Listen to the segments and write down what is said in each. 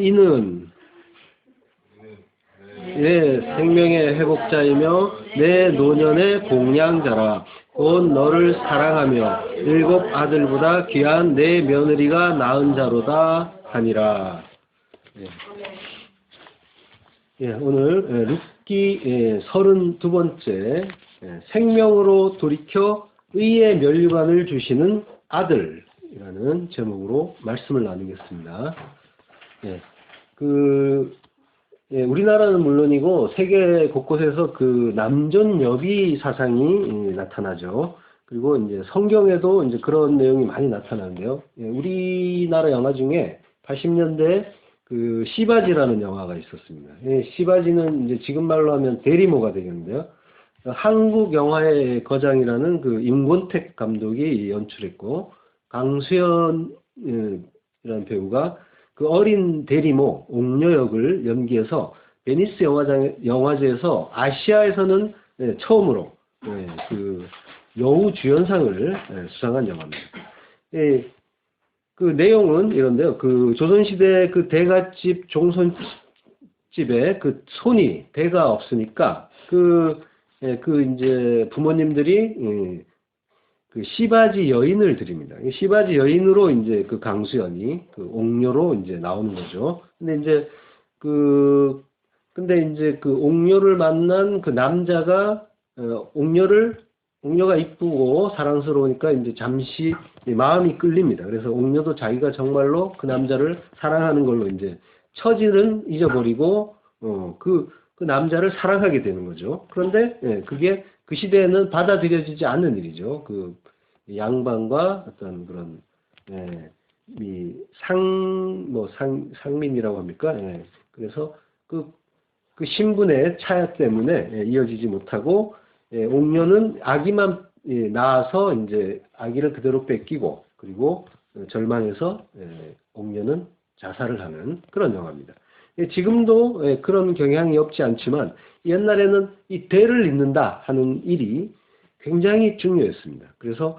이는 내 생명의 회복자이며 내 노년의 공양자라. 곧 너를 사랑하며 7 아들보다 귀한 내 며느리가 낳은 자로다 하니라. 오늘 룻기 32번째 생명으로 돌이켜 의의 면류관을 주시는 아들이라는 제목으로 말씀을 나누겠습니다. 우리나라는 물론이고 세계 곳곳에서 그 남존여비 사상이 나타나죠. 그리고 이제 성경에도 이제 그런 내용이 많이 나타나는데요. 우리나라 영화 중에 80년대 그 시바지라는 영화가 있었습니다. 시바지는 이제 지금 말로 하면 대리모가 되겠는데요. 한국 영화의 거장이라는 그 임권택 감독이 연출했고 강수연이라는 배우가 그 어린 대리모 옥녀 역을 연기해서 베니스 영화제에서 아시아에서는 처음으로 그 여우 주연상을 수상한 영화입니다. 그 내용은 이런데요. 그 조선시대 그 대갓집 종손집에 그 손이 대가 없으니까 이제 부모님들이 그 시바지 여인을 드립니다. 시바지 여인으로 이제 그 강수연이 그 옥녀로 이제 나오는 거죠. 근데 이제 그 옥녀를 만난 그 남자가 옥녀가 이쁘고 사랑스러우니까 이제 잠시 마음이 끌립니다. 그래서 옥녀도 자기가 정말로 그 남자를 사랑하는 걸로 이제 처지는 잊어버리고 그 남자를 사랑하게 되는 거죠. 그런데 그게 그 시대에는 받아들여지지 않는 일이죠. 그 양반과 어떤 그런 상민이라고 합니까? 그래서 그 신분의 차야 때문에 이어지지 못하고 옥녀는 아기만 낳아서 이제 아기를 그대로 뺏기고 그리고 절망해서 옥녀는 자살을 하는 그런 영화입니다. 지금도 그런 경향이 없지 않지만 옛날에는 이 대를 잇는다 하는 일이 굉장히 중요했습니다. 그래서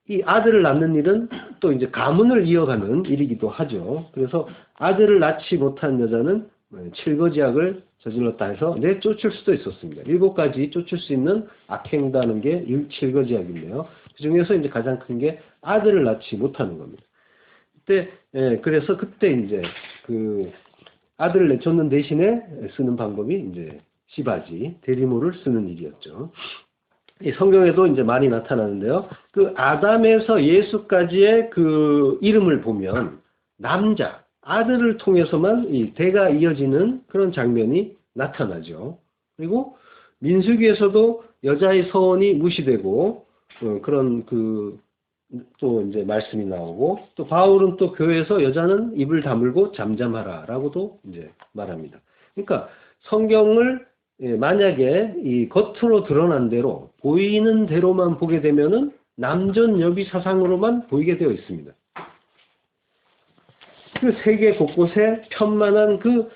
이 아들을 낳는 일은 또 이제 가문을 이어가는 일이기도 하죠. 그래서 아들을 낳지 못한 여자는 칠거지약을 저질렀다 해서 내쫓을 수도 있었습니다. 7가지 쫓을 수 있는 악행이라는 게 칠거지약인데요. 그 중에서 이제 가장 큰 게 아들을 낳지 못하는 겁니다. 그래서 그때 이제 그 아들을 내쫓는 대신에 쓰는 방법이 이제 시바지, 대리모를 쓰는 일이었죠. 이 성경에도 이제 많이 나타나는데요. 그 아담에서 예수까지의 그 이름을 보면 남자, 아들을 통해서만 이 대가 이어지는 그런 장면이 나타나죠. 그리고 민수기에서도 여자의 서원이 무시되고 그런 또 이제 말씀이 나오고 또 바울은 또 교회에서 여자는 입을 다물고 잠잠하라라고도 이제 말합니다. 그러니까 성경을 만약에 이 겉으로 드러난 대로 보이는 대로만 보게 되면은 남존여비 사상으로만 보이게 되어 있습니다. 그 세계 곳곳에 편만한 그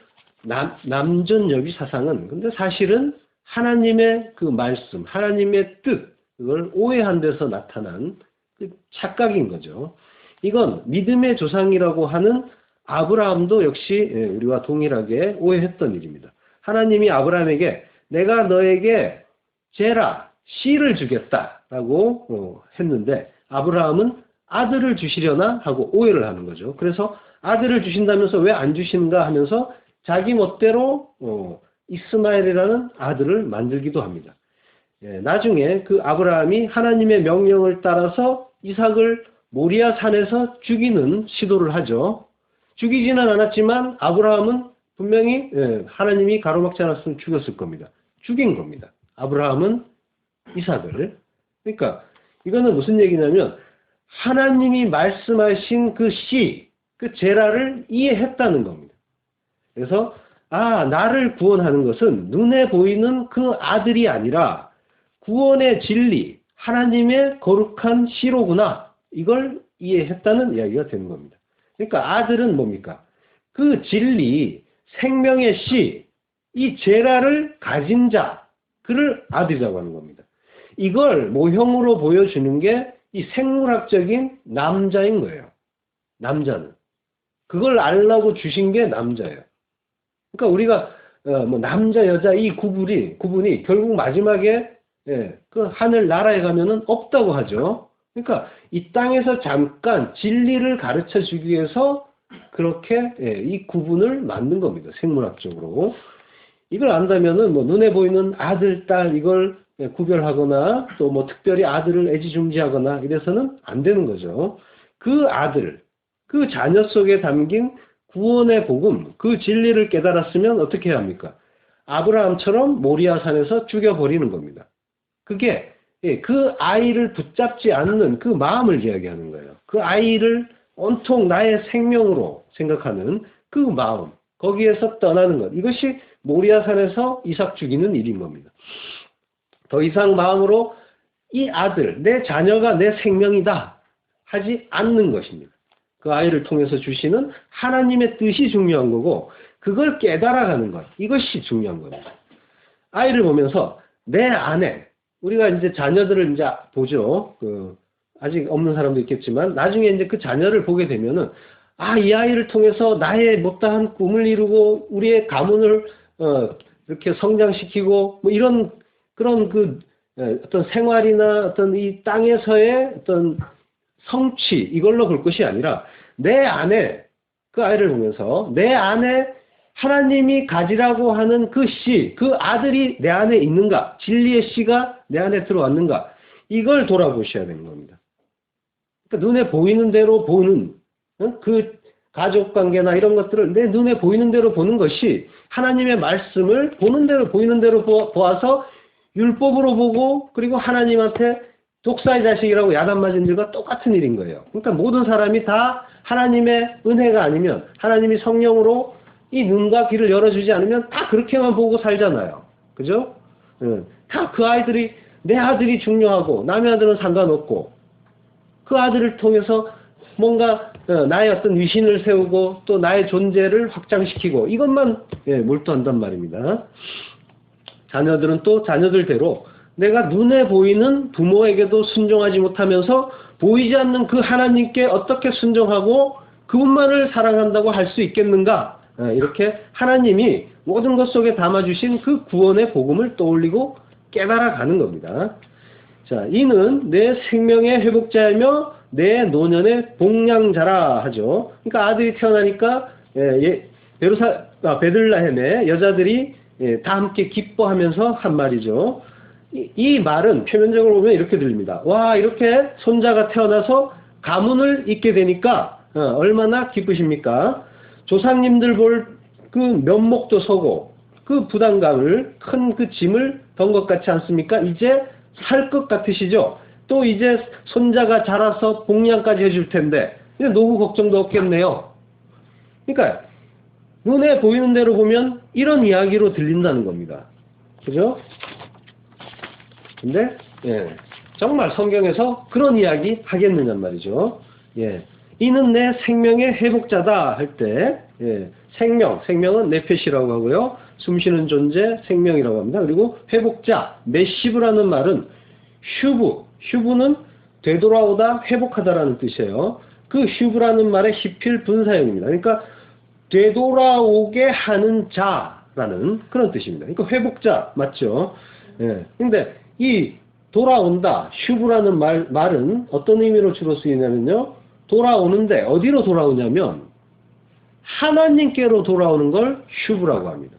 남존여비 사상은 근데 사실은 하나님의 그 말씀, 하나님의 뜻, 그걸 오해한 데서 나타난 그 착각인 거죠. 이건 믿음의 조상이라고 하는 아브라함도 역시 우리와 동일하게 오해했던 일입니다. 하나님이 아브라함에게 내가 너에게 제라, 씨를 주겠다라고 했는데 아브라함은 아들을 주시려나 하고 오해를 하는 거죠. 그래서 아들을 주신다면서 왜 안 주시는가 하면서 자기 멋대로 이스마엘이라는 아들을 만들기도 합니다. 나중에 그 아브라함이 하나님의 명령을 따라서 이삭을 모리아 산에서 죽이는 시도를 하죠. 죽이지는 않았지만 아브라함은 분명히 하나님이 가로막지 않았으면 죽였을 겁니다. 죽인 겁니다. 아브라함은 이삭을. 그러니까 이거는 무슨 얘기냐면 하나님이 말씀하신 그 씨, 그 제라를 이해했다는 겁니다. 그래서 나를 구원하는 것은 눈에 보이는 그 아들이 아니라 구원의 진리, 하나님의 거룩한 씨로구나. 이걸 이해했다는 이야기가 되는 겁니다. 그러니까 아들은 뭡니까? 그 진리, 생명의 씨, 이 제라를 가진 자, 그를 아들이라고 하는 겁니다. 이걸 모형으로 보여주는 게 이 생물학적인 남자인 거예요. 남자는. 그걸 알라고 주신 게 남자예요. 그러니까 우리가 뭐 남자 여자 이 구분이 결국 마지막에 그 하늘 나라에 가면은 없다고 하죠. 그러니까 이 땅에서 잠깐 진리를 가르쳐 주기 위해서 그렇게 이 구분을 만든 겁니다. 생물학적으로. 이걸 안다면은 뭐 눈에 보이는 아들, 딸 이걸 구별하거나 또 뭐 특별히 아들을 애지중지하거나 이래서는 안 되는 거죠. 그 아들, 그 자녀 속에 담긴 구원의 복음, 그 진리를 깨달았으면 어떻게 해야 합니까? 아브라함처럼 모리아산에서 죽여버리는 겁니다. 그게 그 아이를 붙잡지 않는 그 마음을 이야기하는 거예요. 그 아이를 온통 나의 생명으로 생각하는 그 마음, 거기에서 떠나는 것. 이것이 모리아산에서 이삭 죽이는 일인 겁니다. 더 이상 마음으로 이 아들, 내 자녀가 내 생명이다 하지 않는 것입니다. 그 아이를 통해서 주시는 하나님의 뜻이 중요한 거고 그걸 깨달아가는 것. 이것이 중요한 겁니다. 아이를 보면서 내 안에 우리가 이제 자녀들을 이제 보죠. 아직 없는 사람도 있겠지만 나중에 이제 그 자녀를 보게 되면은 이 아이를 통해서 나의 못다한 꿈을 이루고 우리의 가문을 이렇게 성장시키고 뭐 이런 그런 어떤 생활이나 어떤 이 땅에서의 어떤 성취 이걸로 볼 것이 아니라 내 안에 그 아이를 보면서 내 안에 하나님이 가지라고 하는 그 씨, 그 아들이 내 안에 있는가, 진리의 씨가 내 안에 들어왔는가, 이걸 돌아보셔야 되는 겁니다. 그러니까 눈에 보이는 대로 보는 그 가족관계나 이런 것들을 내 눈에 보이는 대로 보는 것이 하나님의 말씀을 보는 대로 보이는 대로 보아서 율법으로 보고 그리고 하나님한테 독사의 자식이라고 야단 맞은 일과 똑같은 일인 거예요. 그러니까 모든 사람이 다 하나님의 은혜가 아니면 하나님이 성령으로 이 눈과 귀를 열어주지 않으면 다 그렇게만 보고 살잖아요. 그죠? 다 그 아이들이 내 아들이 중요하고 남의 아들은 상관없고 그 아들을 통해서 뭔가 나의 어떤 위신을 세우고 또 나의 존재를 확장시키고 이것만 몰두한단 말입니다. 자녀들은 또 자녀들대로 내가 눈에 보이는 부모에게도 순종하지 못하면서 보이지 않는 그 하나님께 어떻게 순종하고 그분만을 사랑한다고 할 수 있겠는가? 이렇게 하나님이 모든 것 속에 담아주신 그 구원의 복음을 떠올리고 깨달아가는 겁니다. 자, 이는 내 생명의 회복자이며 내 노년의 복량자라 하죠. 그러니까 아들이 태어나니까 베들레헴의 여자들이 다 함께 기뻐하면서 한 말이죠. 이 말은 표면적으로 보면 이렇게 들립니다. 와, 이렇게 손자가 태어나서 가문을 잇게 되니까 얼마나 기쁘십니까? 조상님들 볼 그 면목도 서고 그 부담감을 큰 그 짐을 던 것 같지 않습니까? 이제 살 것 같으시죠? 또 이제 손자가 자라서 복양까지 해줄 텐데 이제 노후 걱정도 없겠네요. 그러니까 눈에 보이는 대로 보면 이런 이야기로 들린다는 겁니다. 그죠? 근데 정말 성경에서 그런 이야기 하겠느냐는 말이죠. 이는 내 생명의 회복자다 할 때 생명은 네페시라고 하고요. 숨쉬는 존재 생명이라고 합니다. 그리고 회복자 메시브라는 말은 슈브는 되돌아오다 회복하다라는 뜻이에요. 그 슈브라는 말의 히필 분사형입니다. 그러니까 되돌아오게 하는 자라는 그런 뜻입니다. 그러니까 회복자 맞죠? 근데 이 돌아온다 슈브라는 말은 어떤 의미로 주로 쓰이냐면요. 돌아오는데 어디로 돌아오냐면 하나님께로 돌아오는 걸 슈브라고 합니다.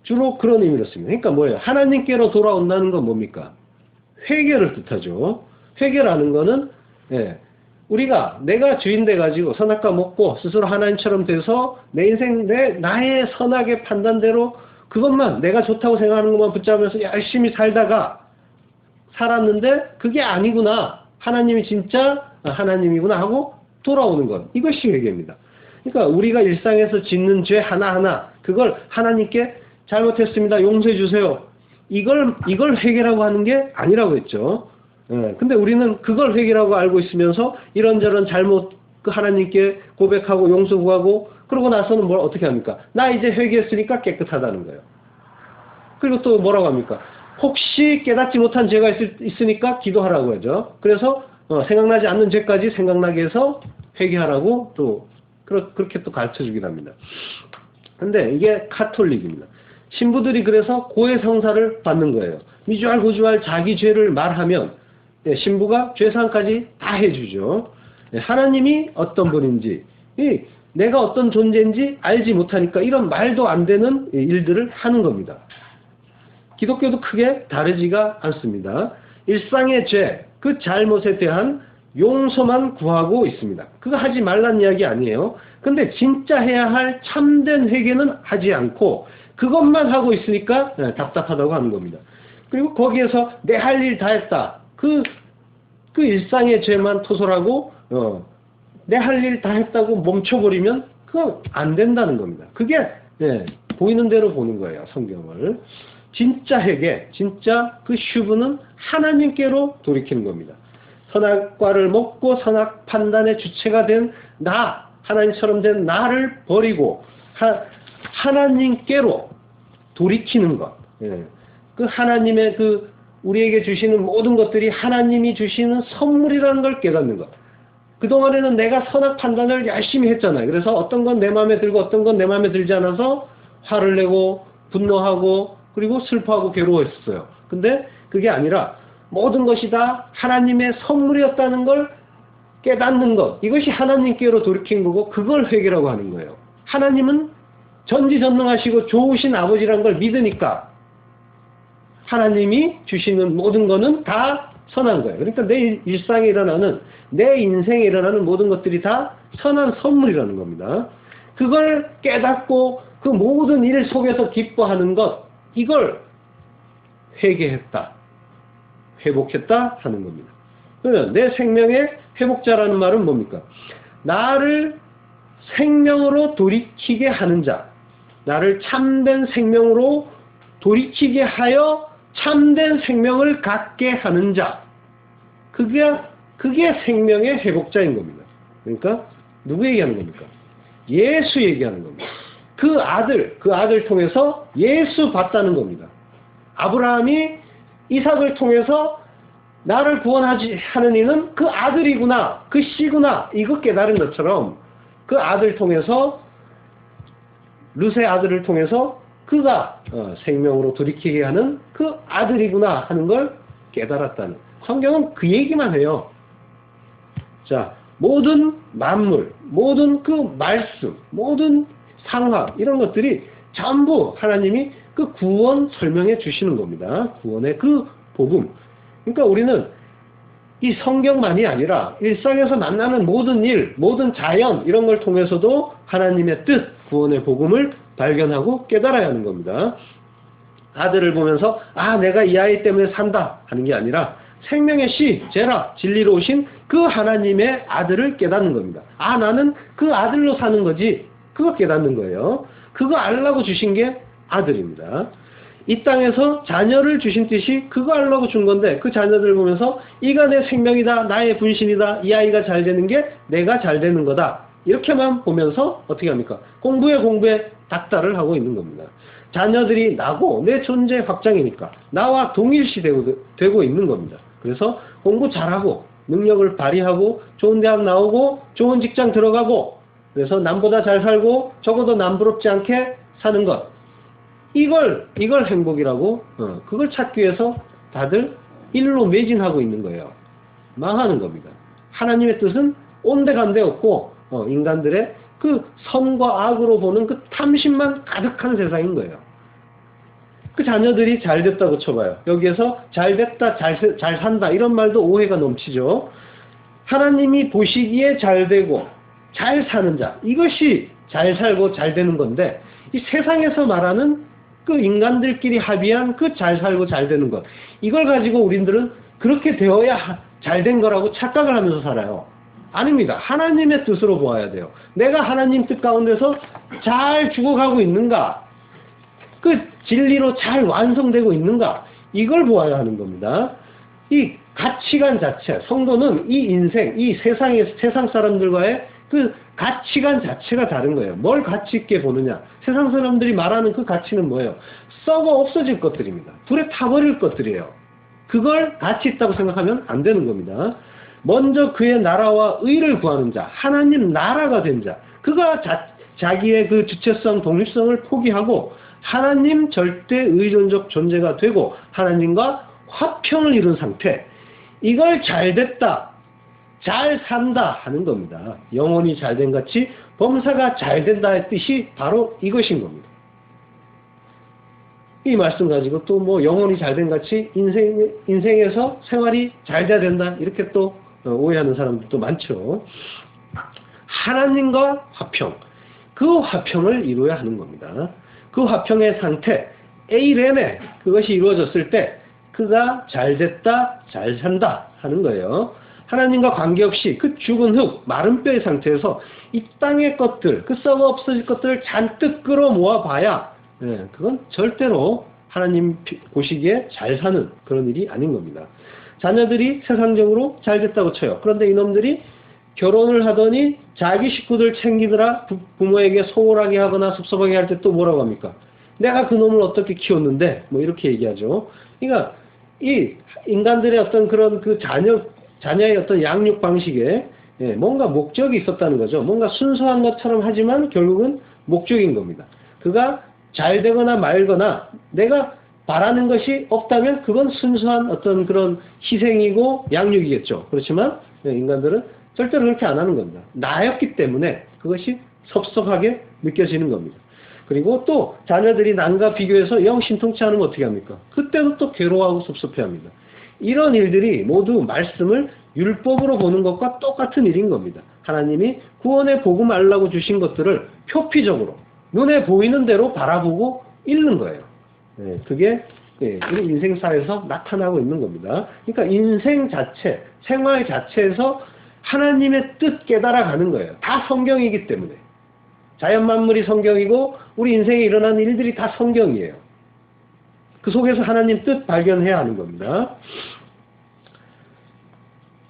주로 그런 의미로 씁니다. 그러니까 뭐예요? 하나님께로 돌아온다는 건 뭡니까? 회개를 뜻하죠. 회개라는 거는 우리가 내가 주인 돼가지고 선악과 먹고 스스로 하나님처럼 돼서 내 인생 나의 선악의 판단대로 그것만 내가 좋다고 생각하는 것만 붙잡으면서 열심히 살다가 살았는데 그게 아니구나. 하나님이 진짜 하나님이구나 하고 돌아오는 것. 이것이 회개입니다. 그러니까 우리가 일상에서 짓는 죄 하나하나 그걸 하나님께 잘못했습니다. 용서해 주세요. 이걸 회개라고 하는 게 아니라고 했죠. 근데 우리는 그걸 회개라고 알고 있으면서 이런저런 잘못 그 하나님께 고백하고 용서 구하고 그러고 나서는 뭘 어떻게 합니까? 나 이제 회개했으니까 깨끗하다는 거예요. 그리고 또 뭐라고 합니까? 혹시 깨닫지 못한 죄가 있으니까 기도하라고 하죠. 그래서 생각나지 않는 죄까지 생각나게 해서 회개하라고 또 그렇게 또 가르쳐 주긴 합니다. 근데 이게 카톨릭입니다. 신부들이 그래서 고해성사를 받는 거예요. 미주알고주알 자기 죄를 말하면 신부가 죄사함까지 다 해주죠. 하나님이 어떤 분인지, 내가 어떤 존재인지 알지 못하니까 이런 말도 안 되는 일들을 하는 겁니다. 기독교도 크게 다르지가 않습니다. 일상의 죄, 그 잘못에 대한 용서만 구하고 있습니다. 그거 하지 말란 이야기 아니에요. 근데 진짜 해야 할 참된 회개는 하지 않고 그것만 하고 있으니까 답답하다고 하는 겁니다. 그리고 거기에서 내 할 일 다 했다. 그 일상의 죄만 토설하고 내 할 일 다 했다고 멈춰버리면 그건 안 된다는 겁니다. 그게 보이는 대로 보는 거예요. 성경을. 진짜 회개, 진짜 그 슈브는 하나님께로 돌이키는 겁니다. 선악과를 먹고 선악 판단의 주체가 된 나, 하나님처럼 된 나를 버리고 하나님께로 돌이키는 것. 그 하나님의 우리에게 주시는 모든 것들이 하나님이 주시는 선물이라는 걸 깨닫는 것. 그동안에는 내가 선악 판단을 열심히 했잖아요. 그래서 어떤 건 내 마음에 들고 어떤 건 내 마음에 들지 않아서 화를 내고 분노하고 그리고 슬퍼하고 괴로워했어요. 근데 그게 아니라 모든 것이 다 하나님의 선물이었다는 걸 깨닫는 것. 이것이 하나님께로 돌이킨 거고 그걸 회개라고 하는 거예요. 하나님은 전지전능하시고 좋으신 아버지라는 걸 믿으니까 하나님이 주시는 모든 거는 다 선한 거예요. 그러니까 내 일상에 일어나는, 내 인생에 일어나는 모든 것들이 다 선한 선물이라는 겁니다. 그걸 깨닫고 그 모든 일 속에서 기뻐하는 것, 이걸 회개했다, 회복했다 하는 겁니다. 그러면 내 생명의 회복자라는 말은 뭡니까? 나를 생명으로 돌이키게 하는 자, 나를 참된 생명으로 돌이키게 하여 참된 생명을 갖게 하는 자, 그게 생명의 회복자인 겁니다. 그러니까 누구 얘기하는 겁니까? 예수 얘기하는 겁니다. 그 아들 통해서 예수 봤다는 겁니다. 아브라함이 이삭을 통해서 나를 구원하지 하는 이는 그 아들이구나, 그 씨구나, 이거 깨달은 것처럼 그 아들 통해서, 룻의 아들을 통해서 그가 생명으로 돌이키게 하는 그 아들이구나 하는 걸 깨달았다는. 성경은 그 얘기만 해요. 자, 모든 만물, 모든 그 말씀, 모든 상황, 이런 것들이 전부 하나님이 그 구원 설명해 주시는 겁니다. 구원의 그 복음. 그러니까 우리는 이 성경만이 아니라 일상에서 만나는 모든 일, 모든 자연, 이런 걸 통해서도 하나님의 뜻, 구원의 복음을 발견하고 깨달아야 하는 겁니다. 아들을 보면서 내가 이 아이 때문에 산다 하는 게 아니라 생명의 씨, 제라, 진리로 오신 그 하나님의 아들을 깨닫는 겁니다. 나는 그 아들로 사는 거지. 그거 깨닫는 거예요. 그거 알라고 주신 게 아들입니다. 이 땅에서 자녀를 주신 뜻이 그거 알라고 준 건데, 그 자녀들을 보면서 이가 내 생명이다, 나의 분신이다, 이 아이가 잘 되는 게 내가 잘 되는 거다, 이렇게만 보면서 어떻게 합니까? 공부에 닥달을 하고 있는 겁니다. 자녀들이 나고 내 존재 확장이니까 나와 동일시되고 있는 겁니다. 그래서 공부 잘하고 능력을 발휘하고 좋은 대학 나오고 좋은 직장 들어가고, 그래서 남보다 잘 살고 적어도 남부럽지 않게 사는 것, 이걸 행복이라고, 그걸 찾기 위해서 다들 일로 매진하고 있는 거예요. 망하는 겁니다. 하나님의 뜻은 온데간데 없고 인간들의 그 선과 악으로 보는 그 탐심만 가득한 세상인 거예요. 그 자녀들이 잘 됐다고 쳐봐요. 여기에서 잘 됐다, 잘 산다, 이런 말도 오해가 넘치죠. 하나님이 보시기에 잘 되고 잘 사는 자, 이것이 잘 살고 잘 되는 건데, 이 세상에서 말하는 그 인간들끼리 합의한 그 잘 살고 잘 되는 것, 이걸 가지고 우리들은 그렇게 되어야 잘 된 거라고 착각을 하면서 살아요. 아닙니다. 하나님의 뜻으로 보아야 돼요. 내가 하나님 뜻 가운데서 잘 죽어가고 있는가, 그 진리로 잘 완성되고 있는가, 이걸 보아야 하는 겁니다. 이 가치관 자체, 성도는 이 인생, 이 세상 사람들과의 그 가치관 자체가 다른 거예요. 뭘 가치 있게 보느냐. 세상 사람들이 말하는 그 가치는 뭐예요? 썩어 없어질 것들입니다. 불에 타버릴 것들이에요. 그걸 가치 있다고 생각하면 안 되는 겁니다. 먼저 그의 나라와 의를 구하는 자, 하나님 나라가 된 자, 그가 자기의 그 주체성, 독립성을 포기하고 하나님 절대 의존적 존재가 되고 하나님과 화평을 이룬 상태. 이걸 잘됐다, 잘 산다 하는 겁니다. 영혼이 잘된 같이 범사가 잘된다의 뜻이 바로 이것인 겁니다. 이 말씀 가지고 또 뭐 영혼이 잘된 같이 인생에서 생활이 잘 돼야 된다 이렇게 또 오해하는 사람들도 많죠. 하나님과 화평, 그 화평을 이루어야 하는 겁니다. 그 화평의 상태, 에이렘에 그것이 이루어졌을 때 그가 잘됐다, 잘 산다 하는 거예요. 하나님과 관계없이 그 죽은 흙, 마른 뼈의 상태에서 이 땅의 것들, 그 썩어 없어질 것들을 잔뜩 끌어모아 봐야 그건 절대로 하나님 보시기에 잘 사는 그런 일이 아닌 겁니다. 자녀들이 세상적으로 잘 됐다고 쳐요. 그런데 이놈들이 결혼을 하더니 자기 식구들 챙기느라 부모에게 소홀하게 하거나 섭섭하게 할 때 또 뭐라고 합니까? 내가 그 놈을 어떻게 키웠는데? 뭐 이렇게 얘기하죠. 그러니까 이 인간들의 어떤 그런 그 자녀의 어떤 양육 방식에 뭔가 목적이 있었다는 거죠. 뭔가 순수한 것처럼 하지만 결국은 목적인 겁니다. 그가 잘 되거나 말거나 내가 바라는 것이 없다면 그건 순수한 어떤 그런 희생이고 양육이겠죠. 그렇지만 인간들은 절대로 그렇게 안 하는 겁니다. 나였기 때문에 그것이 섭섭하게 느껴지는 겁니다. 그리고 또 자녀들이 남과 비교해서 영 신통치 않으면 어떻게 합니까? 그때도 또 괴로워하고 섭섭해합니다. 이런 일들이 모두 말씀을 율법으로 보는 것과 똑같은 일인 겁니다. 하나님이 구원의 복음 알라고 주신 것들을 표피적으로 눈에 보이는 대로 바라보고 읽는 거예요. 그게 우리 인생사에서 나타나고 있는 겁니다. 그러니까 인생 자체, 생활 자체에서 하나님의 뜻 깨달아가는 거예요. 다 성경이기 때문에. 자연 만물이 성경이고 우리 인생에 일어나는 일들이 다 성경이에요. 그 속에서 하나님 뜻 발견해야 하는 겁니다.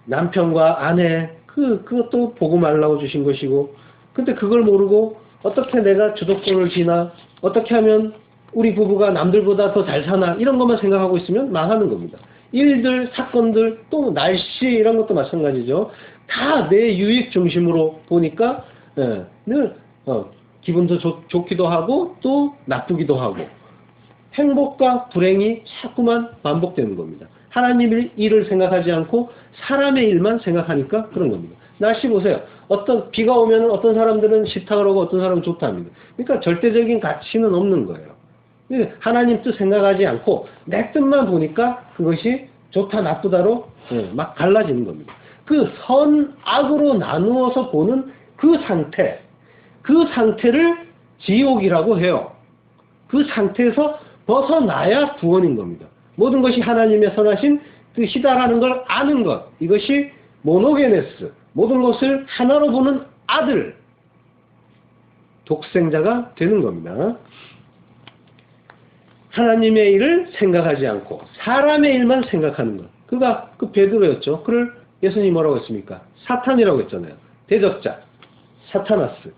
남편과 아내 그것도 복음 알라고 주신 것이고 근데 그걸 모르고 어떻게 내가 주도권을 쥐나 어떻게 하면 우리 부부가 남들보다 더 잘 사나 이런 것만 생각하고 있으면 망하는 겁니다. 일들, 사건들, 또 날씨 이런 것도 마찬가지죠. 다 내 유익 중심으로 보니까 늘 기분도 좋기도 하고 또 나쁘기도 하고 행복과 불행이 자꾸만 반복되는 겁니다. 하나님의 일을 생각하지 않고 사람의 일만 생각하니까 그런 겁니다. 날씨 보세요. 비가 오면 어떤 사람들은 싫다 그러고 어떤 사람은 좋다 합니다. 그러니까 절대적인 가치는 없는 거예요. 하나님 뜻 생각하지 않고 내 뜻만 보니까 그것이 좋다 나쁘다로 막 갈라지는 겁니다. 그 선악으로 나누어서 보는 그 상태를 지옥이라고 해요. 그 상태에서 벗어나야 구원인 겁니다. 모든 것이 하나님의 선하신 뜻이다라는 걸 아는 것, 이것이 모노게네스, 모든 것을 하나로 보는 아들, 독생자가 되는 겁니다. 하나님의 일을 생각하지 않고 사람의 일만 생각하는 것. 그가 그 베드로였죠. 그를 예수님이 뭐라고 했습니까? 사탄이라고 했잖아요. 대적자, 사타나스.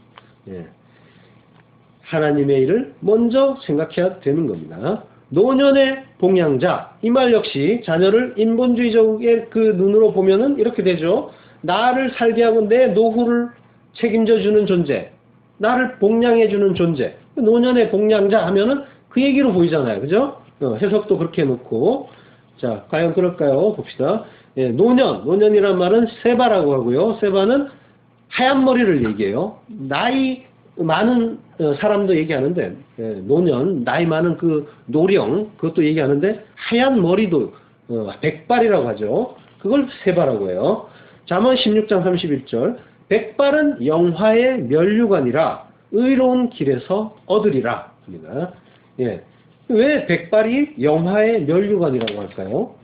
하나님의 일을 먼저 생각해야 되는 겁니다. 노년의 봉양자, 이 말 역시 자녀를 인본주의적의 그 눈으로 보면은 이렇게 되죠. 나를 살게 하고 내 노후를 책임져 주는 존재, 나를 봉양해 주는 존재. 노년의 봉양자 하면은 그 얘기로 보이잖아요. 그죠? 해석도 그렇게 해놓고. 자, 과연 그럴까요? 봅시다. 노년이란 말은 세바라고 하고요. 세바는 하얀 머리를 얘기해요. 나이 많은 사람도 얘기하는데, 노년, 나이 많은 그 노령, 그것도 얘기하는데, 하얀 머리도, 백발이라고 하죠. 그걸 세바라고 해요. 잠언 16장 31절, 백발은 영화의 면류관이라 의로운 길에서 얻으리라. 합니다. 왜 백발이 영화의 면류관이라고 할까요?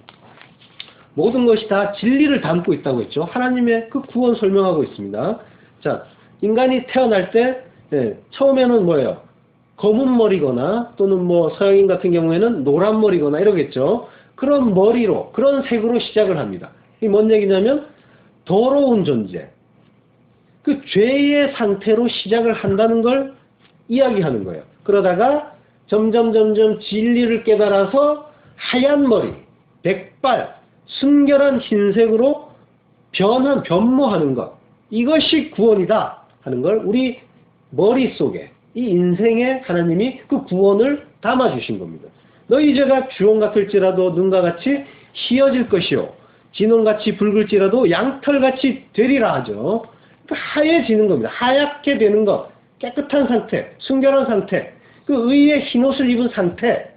모든 것이 다 진리를 담고 있다고 했죠. 하나님의 그 구원 설명하고 있습니다. 자, 인간이 태어날 때 처음에는 뭐예요? 검은 머리거나 또는 뭐 서양인 같은 경우에는 노란 머리거나 이러겠죠. 그런 머리로, 그런 색으로 시작을 합니다. 이게 뭔 얘기냐면 더러운 존재, 그 죄의 상태로 시작을 한다는 걸 이야기하는 거예요. 그러다가 점점 진리를 깨달아서 하얀 머리, 백발, 순결한 흰색으로 변모하는 것. 이것이 구원이다. 하는 걸 우리 머릿속에 이 인생에 하나님이 그 구원을 담아주신 겁니다. 너희 죄가 주홍 같을지라도 눈과 같이 희어질 것이요 진홍같이 붉을지라도 양털같이 되리라 하죠. 그 하얘지는 겁니다. 하얗게 되는 것, 깨끗한 상태, 순결한 상태, 그 의의 흰옷을 입은 상태,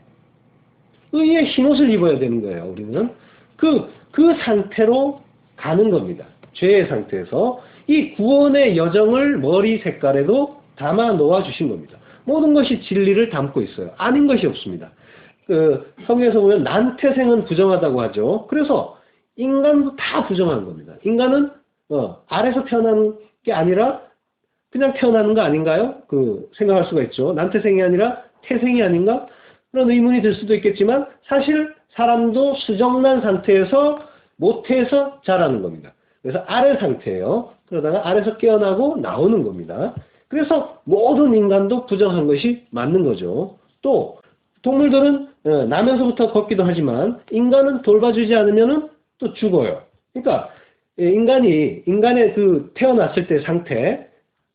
의의 흰옷을 입어야 되는 거예요. 우리는 그 상태로 가는 겁니다. 죄의 상태에서 이 구원의 여정을 머리 색깔에도 담아 놓아 주신 겁니다. 모든 것이 진리를 담고 있어요. 아닌 것이 없습니다. 성경에서 보면 난태생은 부정하다고 하죠. 그래서 인간도 다 부정한 겁니다. 인간은 알에서 태어나는 게 아니라 그냥 태어나는 거 아닌가요? 생각할 수가 있죠. 난태생이 아니라 태생이 아닌가? 그런 의문이 들 수도 있겠지만 사실 사람도 수정난 상태에서 모태에서 자라는 겁니다. 그래서 알의 상태예요. 그러다가 알에서 깨어나고 나오는 겁니다. 그래서 모든 인간도 부정한 것이 맞는 거죠. 또 동물들은 나면서부터 걷기도 하지만 인간은 돌봐주지 않으면 또 죽어요. 그러니까 인간의 태어났을 때 상태,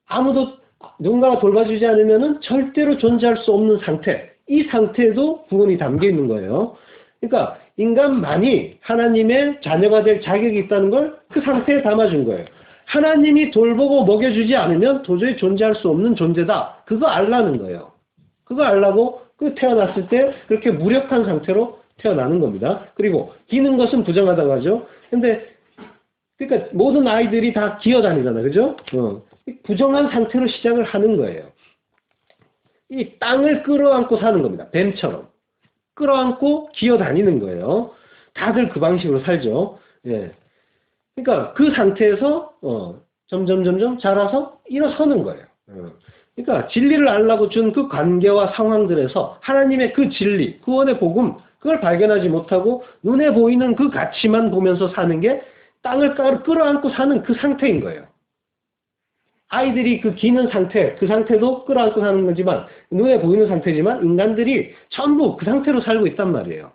아무도 누군가가 돌봐주지 않으면 절대로 존재할 수 없는 상태, 이 상태에도 구원이 담겨 있는 거예요. 그러니까 인간만이 하나님의 자녀가 될 자격이 있다는 걸 그 상태에 담아준 거예요. 하나님이 돌보고 먹여주지 않으면 도저히 존재할 수 없는 존재다. 그거 알라는 거예요. 그거 알라고 태어났을 때 그렇게 무력한 상태로 태어나는 겁니다. 그리고 기는 것은 부정하다고 하죠. 그러니까 모든 아이들이 다 기어다니잖아요. 그죠? 부정한 상태로 시작을 하는 거예요. 이 땅을 끌어안고 사는 겁니다. 뱀처럼. 끌어안고 기어다니는 거예요. 다들 그 방식으로 살죠. 예. 그러니까 그 상태에서 점점 자라서 일어서는 거예요. 그러니까 진리를 알라고 준 그 관계와 상황들에서 하나님의 그 진리, 구원의 복음, 그걸 발견하지 못하고 눈에 보이는 그 가치만 보면서 사는 게 땅을 끌어안고 사는 그 상태인 거예요. 아이들이 기는 상태, 그 상태도 끌어안고 사는 거지만 눈에 보이는 상태지만 인간들이 전부 그 상태로 살고 있단 말이에요.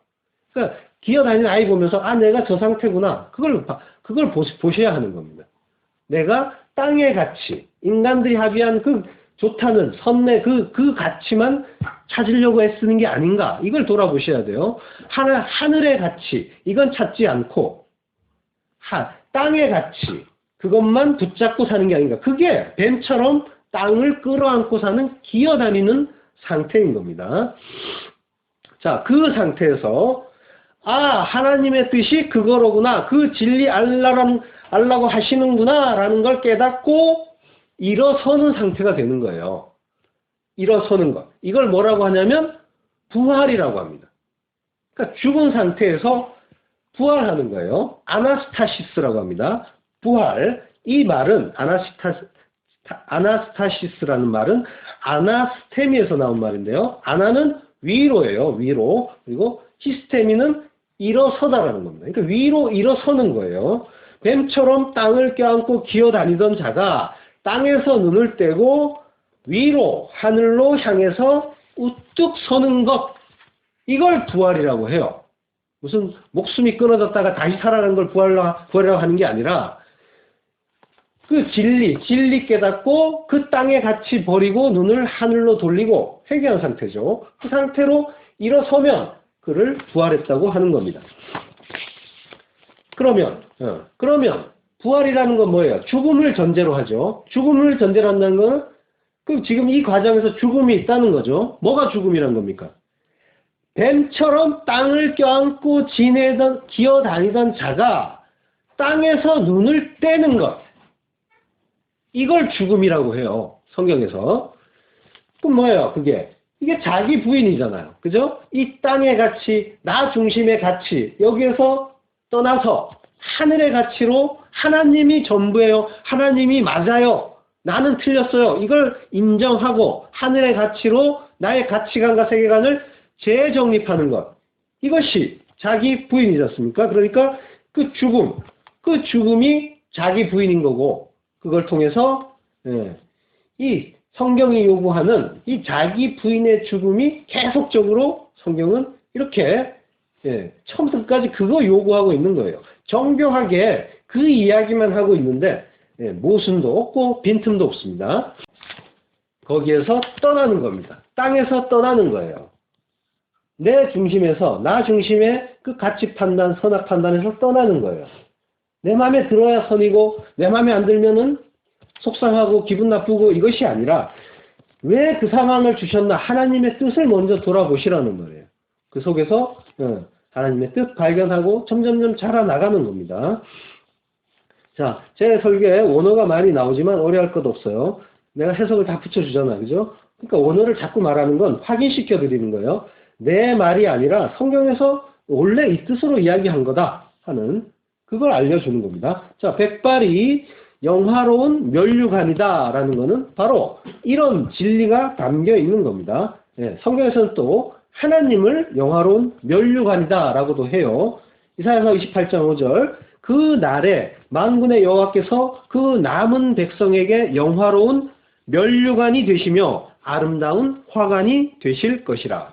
그러니까 기어다니는 아이 보면서 내가 저 상태구나. 그걸 보셔야 하는 겁니다. 내가 땅의 가치, 인간들이 합의한 좋다는 선의 그 가치만 찾으려고 애쓰는 게 아닌가. 이걸 돌아보셔야 돼요. 하늘의 가치, 이건 찾지 않고 땅의 가치, 그것만 붙잡고 사는 게 아닌가. 그게 뱀처럼 땅을 끌어안고 사는 기어다니는 상태인 겁니다. 자, 그 상태에서 하나님의 뜻이 그거로구나. 그 진리 알라고 하시는구나 라는 걸 깨닫고 일어서는 상태가 되는 거예요. 일어서는 것. 이걸 뭐라고 하냐면 부활이라고 합니다. 그러니까 죽은 상태에서 부활하는 거예요. 아나스타시스라고 합니다. 부활. 이 말은 아나스타시스라는 말은 아나스테미에서 나온 말인데요. 아나는 위로예요. 위로. 그리고 시스테미는 일어서다라는 겁니다. 그러니까 위로 일어서는 거예요. 뱀처럼 땅을 껴안고 기어다니던 자가 땅에서 눈을 떼고 위로 하늘로 향해서 우뚝 서는 것. 이걸 부활이라고 해요. 무슨 목숨이 끊어졌다가 다시 살아나는 걸 부활이라고 하는 게 아니라 그 진리 깨닫고 그 땅의 가치 버리고 눈을 하늘로 돌리고 회개한 상태죠. 그 상태로 일어서면 그를 부활했다고 하는 겁니다. 그러면 부활이라는 건 뭐예요? 죽음을 전제로 하죠. 죽음을 전제로 한다는 건 지금 이 과정에서 죽음이 있다는 거죠. 뭐가 죽음이란 겁니까? 뱀처럼 땅을 껴안고 기어다니던 자가 땅에서 눈을 떼는 것. 이걸 죽음이라고 해요. 성경에서. 그럼 뭐예요? 이게 자기 부인이잖아요. 그죠? 이 땅의 가치, 나 중심의 가치, 여기에서 떠나서 하늘의 가치로 하나님이 전부예요. 하나님이 맞아요. 나는 틀렸어요. 이걸 인정하고 하늘의 가치로 나의 가치관과 세계관을 재정립하는 것. 이것이 자기 부인이지 않습니까? 그러니까 그 죽음이 자기 부인인 거고, 그걸 통해서 이 성경이 요구하는 이 자기 부인의 죽음이 계속적으로 성경은 이렇게 처음부터 끝까지 그거 요구하고 있는 거예요. 정교하게 그 이야기만 하고 있는데 모순도 없고 빈틈도 없습니다. 거기에서 떠나는 겁니다. 땅에서 떠나는 거예요. 내 중심에서, 나 중심의 그 가치 판단, 선악 판단에서 떠나는 거예요. 내 마음에 들어야 선이고 내 마음에 안 들면은 속상하고 기분 나쁘고 이것이 아니라 왜 그 상황을 주셨나 하나님의 뜻을 먼저 돌아보시라는 거예요. 그 속에서 하나님의 뜻 발견하고 점점점 자라나가는 겁니다. 자, 제 설교에 원어가 많이 나오지만 오래할 것 없어요. 내가 해석을 다 붙여주잖아. 그죠? 그러니까 원어를 자꾸 말하는 건 확인시켜 드리는 거예요. 내 말이 아니라 성경에서 원래 이 뜻으로 이야기한 거다 하는 그걸 알려주는 겁니다. 자, 백발이 영화로운 면류관이다 라는 거는 바로 이런 진리가 담겨 있는 겁니다. 성경에서는 또 하나님을 영화로운 면류관이다 라고도 해요. 이사야서 28장 5절 그 날에 만군의 여호와께서 그 남은 백성에게 영화로운 면류관이 되시며 아름다운 화관이 되실 것이라.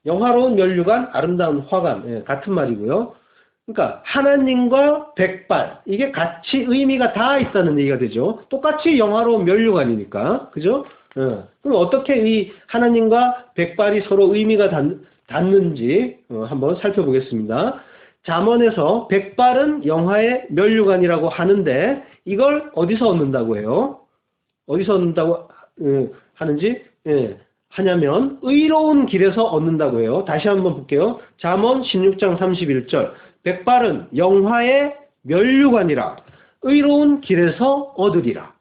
영화로운 면류관, 아름다운 화관 같은 말이고요. 그러니까 하나님과 백발 이게 같이 의미가 다 있다는 얘기가 되죠. 똑같이 영화로운 면류관이니까 그죠? 그럼 어떻게 이 하나님과 백발이 서로 의미가 닿는지 한번 살펴보겠습니다. 잠언에서 백발은 영화의 면류관이라고 하는데 이걸 어디서 얻는다고 해요? 어디서 얻는다고 하는지 하냐면 의로운 길에서 얻는다고 해요. 다시 한번 볼게요. 잠언 16장 31절 백발은 영화의 면류관이라 의로운 길에서 얻으리라.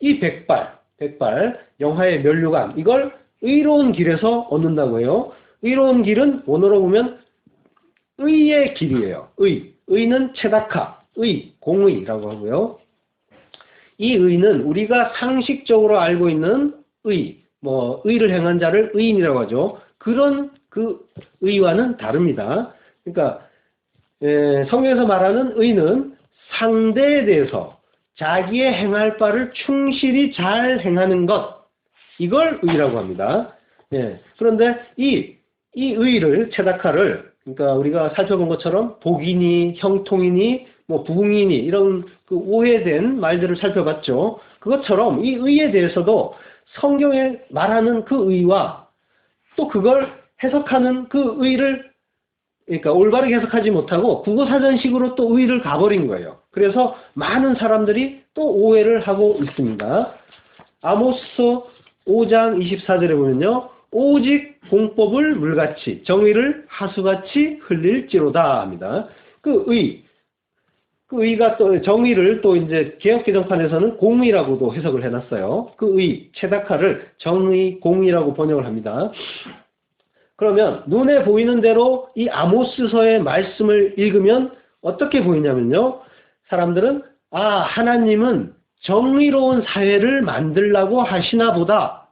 이 백발 영화의 면류관 이걸 의로운 길에서 얻는다고 해요. 의로운 길은 원어로 보면 의의 길이에요. 의는 체다카, 공의라고 하고요. 이 의는 우리가 상식적으로 알고 있는 의를 행한 자를 의인이라고 하죠. 그런 그 의와는 다릅니다. 그러니까 성경에서 말하는 의는 상대에 대해서 자기의 행할 바를 충실히 잘 행하는 것 이걸 의라고 합니다. 그런데 이 의를 체다카를 그러니까 우리가 살펴본 것처럼 복이니 형통이니 부흥이니 이런 그 오해된 말들을 살펴봤죠. 그것처럼 이 의에 대해서도 성경에 말하는 그 의와 또 그걸 해석하는 그 의를 그러니까 올바르게 해석하지 못하고 국어사전식으로 또 의를 가버린 거예요. 그래서 많은 사람들이 또 오해를 하고 있습니다. 아모스서 5장 24절에 보면요. 오직 공법을 물같이 정의를 하수같이 흘릴지로다 합니다. 그 의가 또 정의를 또 이제 개역개정판에서는 공의라고도 해석을 해놨어요. 그 의, 체다카를 정의, 공의라고 번역을 합니다. 그러면 눈에 보이는 대로 이 아모스서의 말씀을 읽으면 어떻게 보이냐면요. 사람들은 하나님은 정의로운 사회를 만들라고 하시나 보다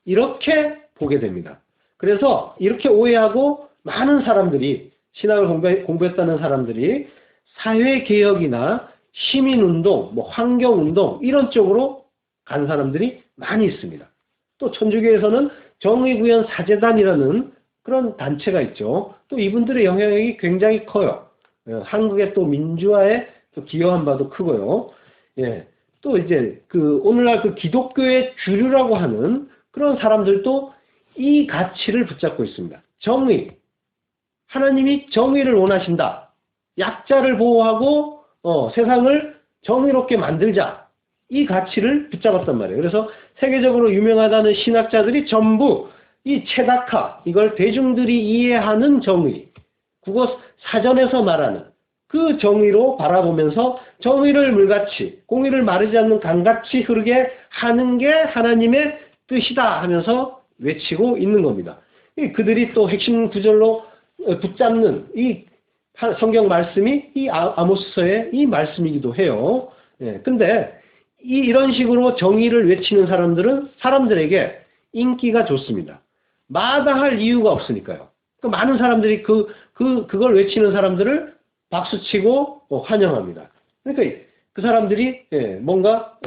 이렇게 보게 됩니다. 그래서 이렇게 오해하고 많은 사람들이 신학을 공부했다는 사람들이 사회개혁이나 시민운동, 환경운동 이런 쪽으로 간 사람들이 많이 있습니다. 또 천주교에서는 정의구현 사재단이라는 그런 단체가 있죠. 또 이분들의 영향력이 굉장히 커요. 한국의 또 민주화에 또 기여한 바도 크고요. 또 이제 오늘날 기독교의 주류라고 하는 그런 사람들도 이 가치를 붙잡고 있습니다. 정의. 하나님이 정의를 원하신다. 약자를 보호하고 세상을 정의롭게 만들자. 이 가치를 붙잡았단 말이에요. 그래서 세계적으로 유명하다는 신학자들이 전부 이 체다카, 이걸 대중들이 이해하는 정의, 국어 사전에서 말하는 그 정의로 바라보면서 정의를 물같이, 공의를 마르지 않는 강같이 흐르게 하는 게 하나님의 뜻이다 하면서 외치고 있는 겁니다. 그들이 또 핵심 구절로 붙잡는 이 성경 말씀이 이 아모스서의 이 말씀이기도 해요. 근데 이런 식으로 정의를 외치는 사람들은 사람들에게 인기가 좋습니다. 마다할 이유가 없으니까요. 많은 사람들이 그걸 외치는 사람들을 박수치고 환영합니다. 그러니까 그 사람들이 뭔가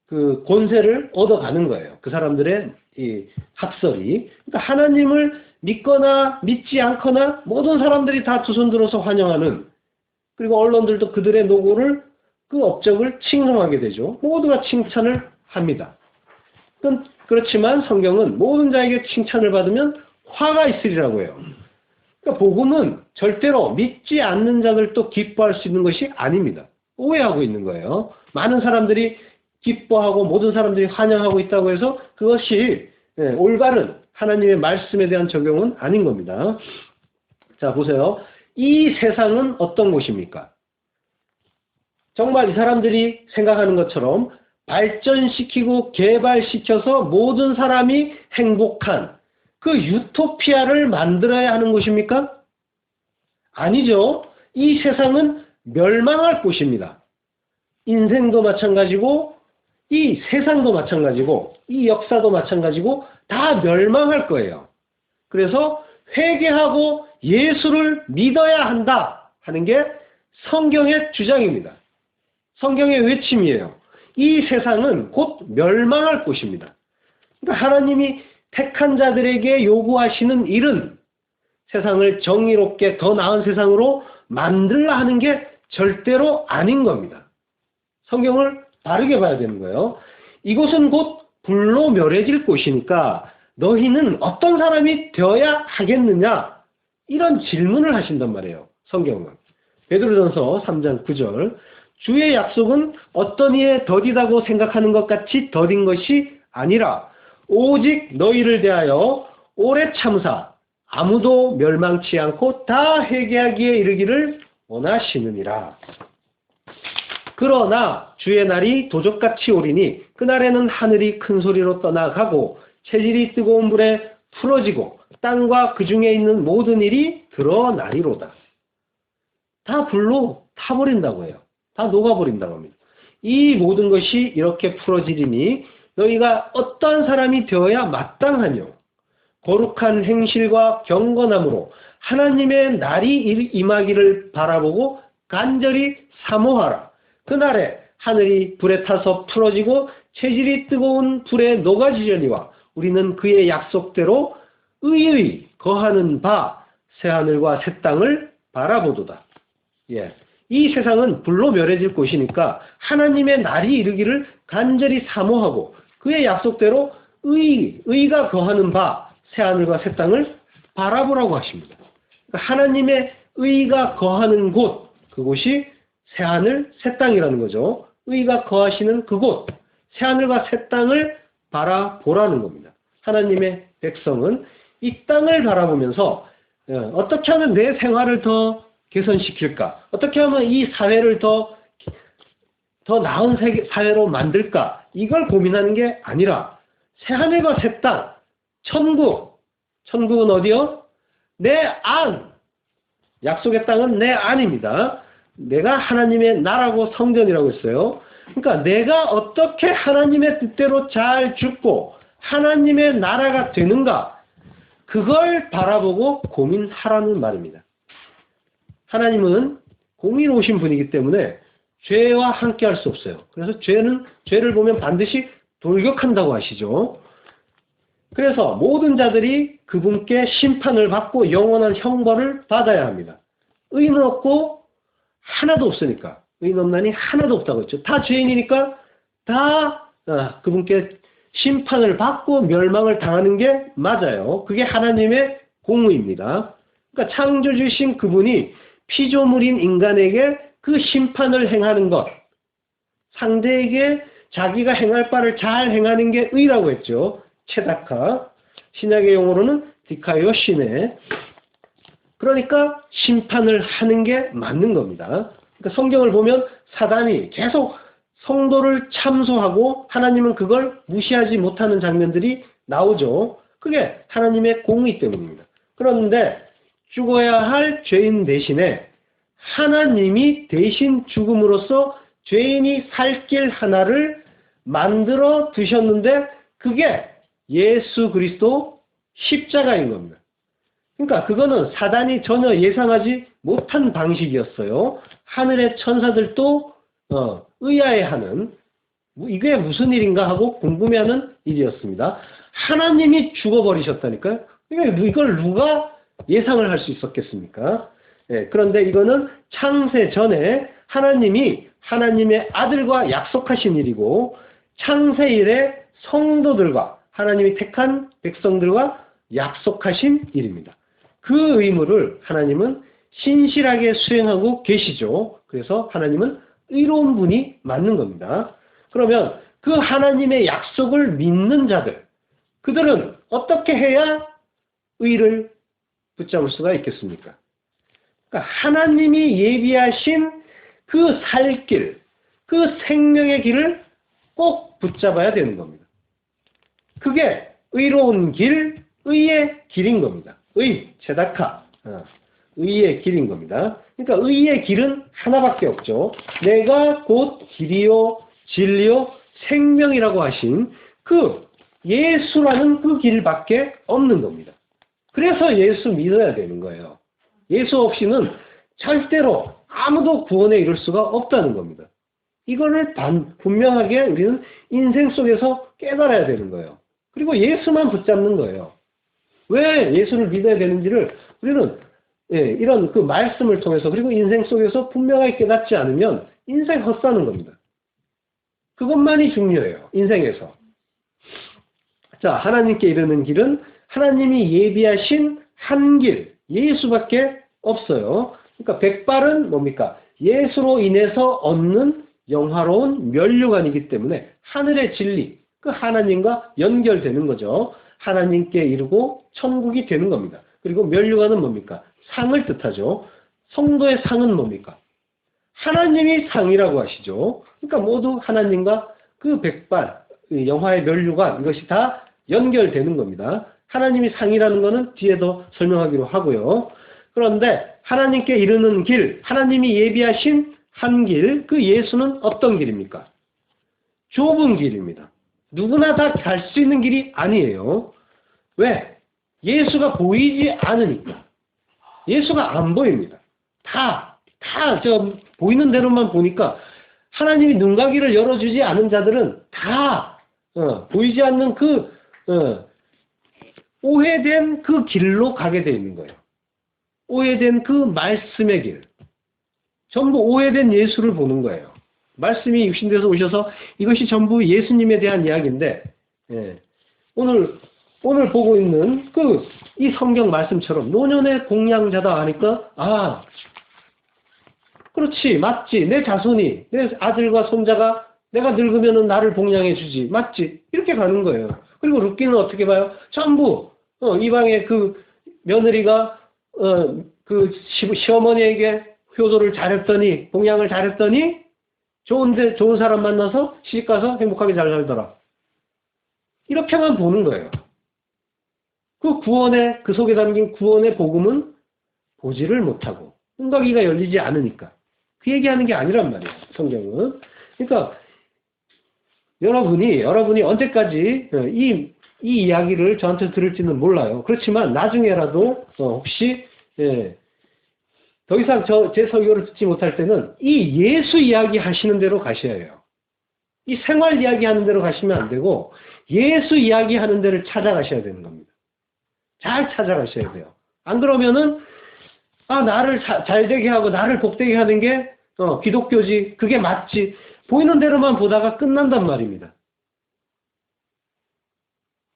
그 권세를 얻어가는 거예요. 그 사람들의 이 학설이. 그러니까 하나님을 믿거나 믿지 않거나 모든 사람들이 다 두 손 들어서 환영하는, 그리고 언론들도 그들의 노고를 그 업적을 칭송하게 되죠. 모두가 칭찬을 합니다. 그렇지만 성경은 모든 자에게 칭찬을 받으면 화가 있으리라고 해요. 그러니까 복음은 절대로 믿지 않는 자들도 기뻐할 수 있는 것이 아닙니다. 오해하고 있는 거예요. 많은 사람들이 기뻐하고 모든 사람들이 환영하고 있다고 해서 그것이 올바른 하나님의 말씀에 대한 적용은 아닌 겁니다. 자, 보세요. 이 세상은 어떤 곳입니까? 정말 이 사람들이 생각하는 것처럼 발전시키고 개발시켜서 모든 사람이 행복한 그 유토피아를 만들어야 하는 곳입니까? 아니죠. 이 세상은 멸망할 곳입니다. 인생도 마찬가지고 이 세상도 마찬가지고 이 역사도 마찬가지고 다 멸망할 거예요. 그래서 회개하고 예수를 믿어야 한다 하는 게 성경의 주장입니다. 성경의 외침이에요. 이 세상은 곧 멸망할 곳입니다. 그러니까 하나님이 택한 자들에게 요구하시는 일은 세상을 정의롭게 더 나은 세상으로 만들라 하는 게 절대로 아닌 겁니다. 성경을 바르게 봐야 되는 거예요. 이곳은 곧 불로 멸해질 곳이니까 너희는 어떤 사람이 되어야 하겠느냐? 이런 질문을 하신단 말이에요. 성경은. 베드로전서 3장 9절. 주의 약속은 어떤 이에 더디다고 생각하는 것 같이 더딘 것이 아니라 오직 너희를 대하여 오래 참사 아무도 멸망치 않고 다 회개하기에 이르기를 원하시느니라. 그러나 주의 날이 도적같이 오리니 그날에는 하늘이 큰 소리로 떠나가고 체질이 뜨거운 불에 풀어지고 땅과 그 중에 있는 모든 일이 드러나리로다. 다 불로 타버린다고 해요. 다 녹아버린다고 합니다. 이 모든 것이 이렇게 풀어지리니 너희가 어떠한 사람이 되어야 마땅하뇨. 거룩한 행실과 경건함으로 하나님의 날이 임하기를 바라보고 간절히 사모하라. 그날에 하늘이 불에 타서 풀어지고 체질이 뜨거운 불에 녹아지려니와 우리는 그의 약속대로 의의 거하는 바 새하늘과 새 땅을 바라보도다. 예. 이 세상은 불로 멸해질 곳이니까 하나님의 날이 이르기를 간절히 사모하고 그의 약속대로 의가 거하는 바 새하늘과 새 땅을 바라보라고 하십니다. 그러니까 하나님의 의가 거하는 곳, 그곳이 새하늘, 새 땅이라는 거죠. 의가 거하시는 그곳, 새하늘과 새 땅을 바라보라는 겁니다. 하나님의 백성은 이 땅을 바라보면서 어떻게 하면 내 생활을 더 개선시킬까? 어떻게 하면 이 사회를 더 나은 사회로 만들까? 이걸 고민하는 게 아니라 새하늘과 새 땅, 천국. 천국은 어디요? 내 안. 약속의 땅은 내 안입니다. 내가 하나님의 나라고 성전이라고 했어요. 그러니까 내가 어떻게 하나님의 뜻대로 잘 죽고 하나님의 나라가 되는가? 그걸 바라보고 고민하라는 말입니다. 하나님은 공의로우신 분이기 때문에 죄와 함께 할 수 없어요. 그래서 죄를 보면 반드시 돌격한다고 하시죠. 그래서 모든 자들이 그분께 심판을 받고 영원한 형벌을 받아야 합니다. 의는 없고 하나도 없으니까. 의는 없나니 하나도 없다고 했죠. 다 죄인이니까 다 그분께 심판을 받고 멸망을 당하는 게 맞아요. 그게 하나님의 공의입니다. 그러니까 창조주신 그분이 피조물인 인간에게 그 심판을 행하는 것, 상대에게 자기가 행할 바를 잘 행하는 게 의라고 했죠. 체다카, 신약의 용어로는 디카요시네. 그러니까 심판을 하는 게 맞는 겁니다. 그러니까 성경을 보면 사단이 계속 성도를 참소하고 하나님은 그걸 무시하지 못하는 장면들이 나오죠. 그게 하나님의 공의 때문입니다. 그런데 죽어야 할 죄인 대신에 하나님이 대신 죽음으로써 죄인이 살 길 하나를 만들어 두셨는데 그게 예수 그리스도 십자가인 겁니다. 그러니까 그거는 사단이 전혀 예상하지 못한 방식이었어요. 하늘의 천사들도 의아해하는 이게 무슨 일인가 하고 궁금해하는 일이었습니다. 하나님이 죽어버리셨다니까요. 그러니까 이걸 누가 예상을 할 수 있었겠습니까? 예, 그런데 이거는 창세 전에 하나님이 하나님의 아들과 약속하신 일이고 창세일에 성도들과 하나님이 택한 백성들과 약속하신 일입니다. 그 의무를 하나님은 신실하게 수행하고 계시죠. 그래서 하나님은 의로운 분이 맞는 겁니다. 그러면 그 하나님의 약속을 믿는 자들, 그들은 어떻게 해야 의를 붙잡을 수가 있겠습니까? 그러니까 하나님이 예비하신 그 살 길, 그 생명의 길을 꼭 붙잡아야 되는 겁니다. 그게 의로운 길, 의의 길인 겁니다. 의, 제다카, 의의 길인 겁니다. 그러니까 의의 길은 하나밖에 없죠. 내가 곧 길이요, 진리요, 생명이라고 하신 그 예수라는 그 길밖에 없는 겁니다. 그래서 예수 믿어야 되는 거예요. 예수 없이는 절대로 아무도 구원에 이를 수가 없다는 겁니다. 이거를 분명하게 우리는 인생 속에서 깨달아야 되는 거예요. 그리고 예수만 붙잡는 거예요. 왜 예수를 믿어야 되는지를 우리는 이런 그 말씀을 통해서 그리고 인생 속에서 분명하게 깨닫지 않으면 인생 헛사는 겁니다. 그것만이 중요해요. 인생에서. 자, 하나님께 이르는 길은 하나님이 예비하신 한 길, 예수밖에 없어요. 그러니까 백발은 뭡니까? 예수로 인해서 얻는 영화로운 면류관이기 때문에 하늘의 진리, 그 하나님과 연결되는 거죠. 하나님께 이르고 천국이 되는 겁니다. 그리고 면류관은 뭡니까? 상을 뜻하죠. 성도의 상은 뭡니까? 하나님이 상이라고 하시죠. 그러니까 모두 하나님과 그 백발, 영화의 면류관, 이것이 다 연결되는 겁니다. 하나님이 상이라는 것은 뒤에도 설명하기로 하고요. 그런데 하나님께 이르는 길, 하나님이 예비하신 한 길, 그 예수는 어떤 길입니까? 좁은 길입니다. 누구나 다 갈 수 있는 길이 아니에요. 왜? 예수가 보이지 않으니까. 예수가 안 보입니다. 보이는 대로만 보니까 하나님이 눈가기를 열어주지 않은 자들은 다 보이지 않는 오해된 그 길로 가게 되어 있는 거예요. 오해된 그 말씀의 길. 전부 오해된 예수를 보는 거예요. 말씀이 육신돼서 오셔서 이것이 전부 예수님에 대한 이야기인데, 오늘 보고 있는 이 성경 말씀처럼 노년의 공양자다 하니까, 그렇지, 맞지. 내 자손이, 내 아들과 손자가 내가 늙으면 나를 복양해 주지. 맞지. 이렇게 가는 거예요. 그리고 룻기는 어떻게 봐요? 전부, 이방의 그 며느리가, 시어머니에게 효도를 잘했더니, 복양을 잘했더니, 좋은 사람 만나서 시집가서 행복하게 잘 살더라. 이렇게만 보는 거예요. 그 속에 담긴 구원의 복음은 보지를 못하고, 눈가기가 열리지 않으니까. 그 얘기하는 게 아니란 말이에요, 성경은. 그러니까, 여러분이 언제까지 이 이야기를 저한테 들을지는 몰라요. 그렇지만 나중에라도 혹시 더 이상 제 설교를 듣지 못할 때는 이 예수 이야기 하시는 대로 가셔야 해요. 이 생활 이야기 하는 대로 가시면 안 되고 예수 이야기 하는 데를 찾아가셔야 되는 겁니다. 잘 찾아가셔야 돼요. 안 그러면은 나를 잘되게 하고 나를 복되게 하는 게 기독교지, 그게 맞지, 보이는 대로만 보다가 끝난단 말입니다.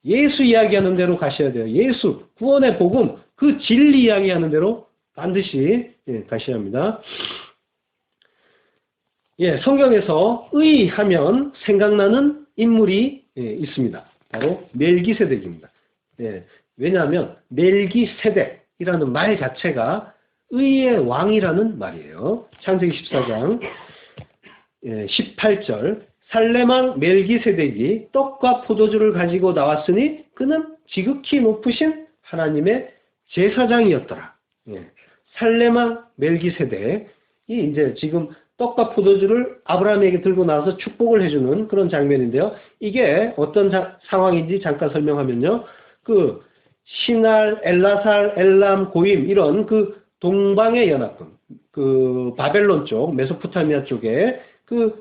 예수 이야기하는 대로 가셔야 돼요. 예수, 구원의 복음, 그 진리 이야기하는 대로 반드시 가셔야 합니다. 성경에서 의하면 생각나는 인물이 있습니다. 바로 멜기세덱입니다. 왜냐하면 멜기세덱이라는 말 자체가 의의 왕이라는 말이에요. 창세기 14장 18절, 살레망 멜기세덱이 떡과 포도주를 가지고 나왔으니 그는 지극히 높으신 하나님의 제사장이었더라. 살레망 멜기세덱이 이제 지금 떡과 포도주를 아브라함에게 들고 나와서 축복을 해주는 그런 장면인데요. 이게 어떤 상황인지 잠깐 설명하면요. 시날, 엘라살, 엘람, 고임 이런 동방의 연합군, 바벨론 쪽, 메소포타미아 쪽에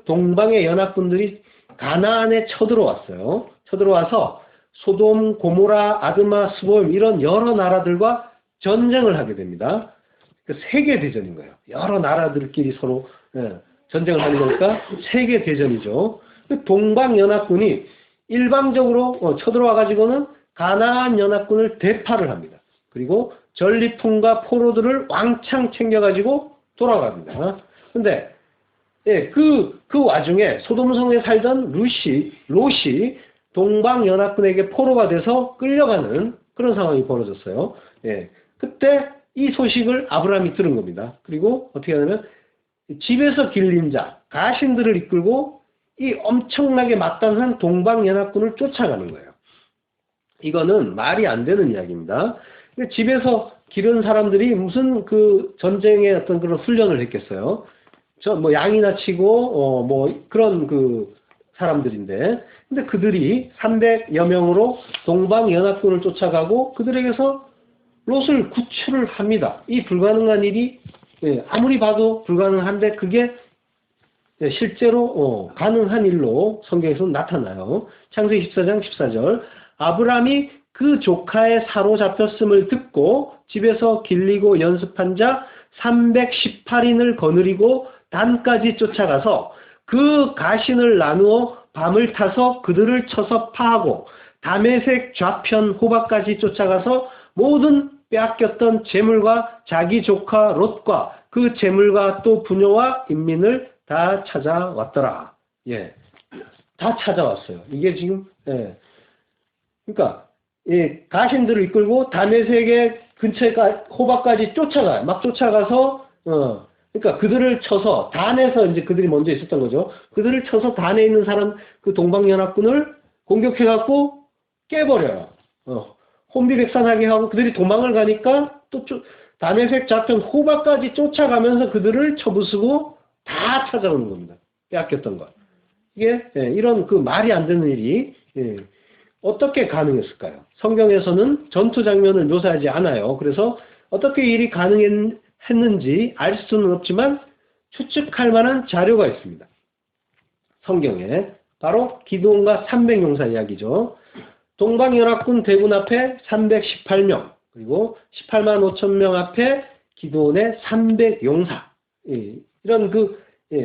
동방의 연합군들이 가나안에 쳐들어왔어요. 쳐들어와서 소돔, 고모라, 아드마, 스보임 이런 여러 나라들과 전쟁을 하게 됩니다. 세계 대전인 거예요. 여러 나라들끼리 서로 전쟁을 하는 거니까 세계 대전이죠. 동방연합군이 일방적으로 쳐들어와 가지고는 가나안 연합군을 대파를 합니다. 그리고 전리품과 포로들을 왕창 챙겨가지고 돌아갑니다. 근데 예, 그 와중에 소돔성에 살던 롯이 동방연합군에게 포로가 돼서 끌려가는 그런 상황이 벌어졌어요. 예, 그때 이 소식을 아브라함이 들은 겁니다. 그리고 어떻게 하냐면 집에서 길린 자, 가신들을 이끌고 이 엄청나게 막강한 동방연합군을 쫓아가는 거예요. 이거는 말이 안 되는 이야기입니다. 집에서 기른 사람들이 무슨 그 전쟁의 어떤 그런 훈련을 했겠어요. 뭐 양이나 치고 뭐 그런 그 사람들인데, 근데 그들이 300여 명으로 동방연합군을 쫓아가고 그들에게서 롯을 구출을 합니다. 이 불가능한 일이 아무리 봐도 불가능한데 그게 실제로 가능한 일로 성경에서 나타나요. 창세기 14장 14절 아브람이 그 조카의 사로잡혔음을 듣고 집에서 길리고 연습한 자 318인을 거느리고 단까지 쫓아가서 그 가신을 나누어 밤을 타서 그들을 쳐서 파하고 다메섹 좌편 호박까지 쫓아가서 모든 빼앗겼던 재물과 자기 조카 롯과 그 재물과 또 부녀와 인민을 다 찾아왔더라. 예, 다 찾아왔어요. 이게 지금 그러니까 가신들을 이끌고 다메섹의 근처에 호박까지 쫓아가요. 막 쫓아가서 그러니까 그들을 쳐서 단에서 이제 그들이 먼저 있었던 거죠. 그들을 쳐서 단에 있는 사람 그 동방연합군을 공격해갖고 깨버려요. 혼비백산하게 하고 그들이 도망을 가니까 또 다메섹 잡힌 호박까지 쫓아가면서 그들을 쳐부수고 다 찾아오는 겁니다. 빼앗겼던 것. 이게 이런 그 말이 안 되는 일이 어떻게 가능했을까요? 성경에서는 전투 장면을 묘사하지 않아요. 그래서 어떻게 일이 가능했는지 알 수는 없지만 추측할 만한 자료가 있습니다. 성경에 바로 기드온과 300용사 이야기죠. 동방연합군 대군 앞에 318명 그리고 18만 5천 명 앞에 기드온의 300용사 이런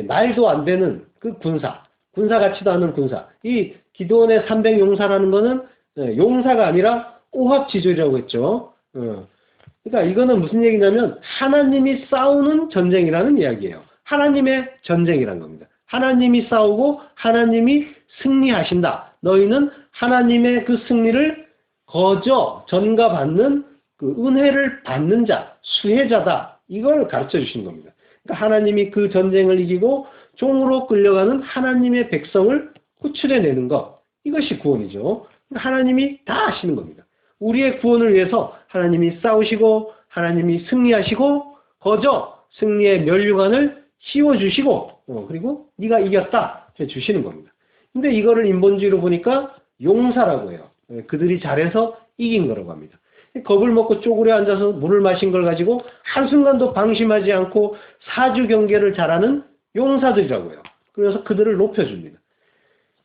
말도 안 되는 그 군사 같지도 않은 군사. 이 기드온의 300용사라는 거는 용사가 아니라 오합지졸이라고 했죠. 그러니까 이거는 무슨 얘기냐면 하나님이 싸우는 전쟁이라는 이야기예요. 하나님의 전쟁이란 겁니다. 하나님이 싸우고 하나님이 승리하신다. 너희는 하나님의 그 승리를 거저 전가받는 그 은혜를 받는 자, 수혜자다. 이걸 가르쳐 주시는 겁니다. 그러니까 하나님이 그 전쟁을 이기고 종으로 끌려가는 하나님의 백성을 호출해내는 것. 이것이 구원이죠. 하나님이 다 하시는 겁니다. 우리의 구원을 위해서 하나님이 싸우시고 하나님이 승리하시고 거저 승리의 면류관을 씌워주시고 그리고 네가 이겼다 해주시는 겁니다. 근데 이거를 인본주의로 보니까 용사라고 해요. 그들이 잘해서 이긴 거라고 합니다. 겁을 먹고 쪼그려 앉아서 물을 마신 걸 가지고 한순간도 방심하지 않고 사주경계를 잘하는 용사들이라고 해요. 그래서 그들을 높여줍니다.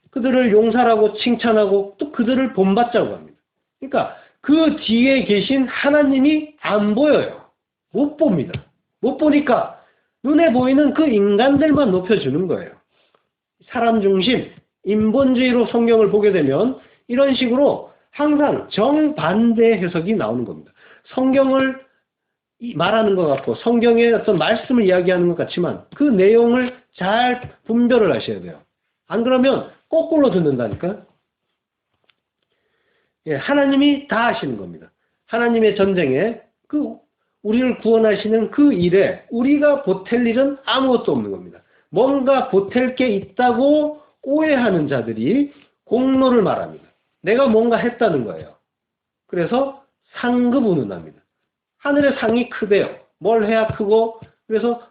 그들을 용사라고 칭찬하고 또 그들을 본받자고 합니다. 그러니까 그 뒤에 계신 하나님이 안 보여요. 못 봅니다. 못 보니까 눈에 보이는 그 인간들만 높여주는 거예요. 사람 중심, 인본주의로 성경을 보게 되면 이런 식으로 항상 정반대 해석이 나오는 겁니다. 성경을 말하는 것 같고 성경의 어떤 말씀을 이야기하는 것 같지만 그 내용을 잘 분별을 하셔야 돼요. 안 그러면 거꾸로 듣는다니까. 예, 하나님이 다 하시는 겁니다. 하나님의 전쟁에 우리를 구원하시는 그 일에 우리가 보탤 일은 아무것도 없는 겁니다. 뭔가 보탤 게 있다고 오해하는 자들이 공로를 말합니다. 내가 뭔가 했다는 거예요. 그래서 상급 운운합니다. 하늘의 상이 크대요. 뭘 해야 크고 그래서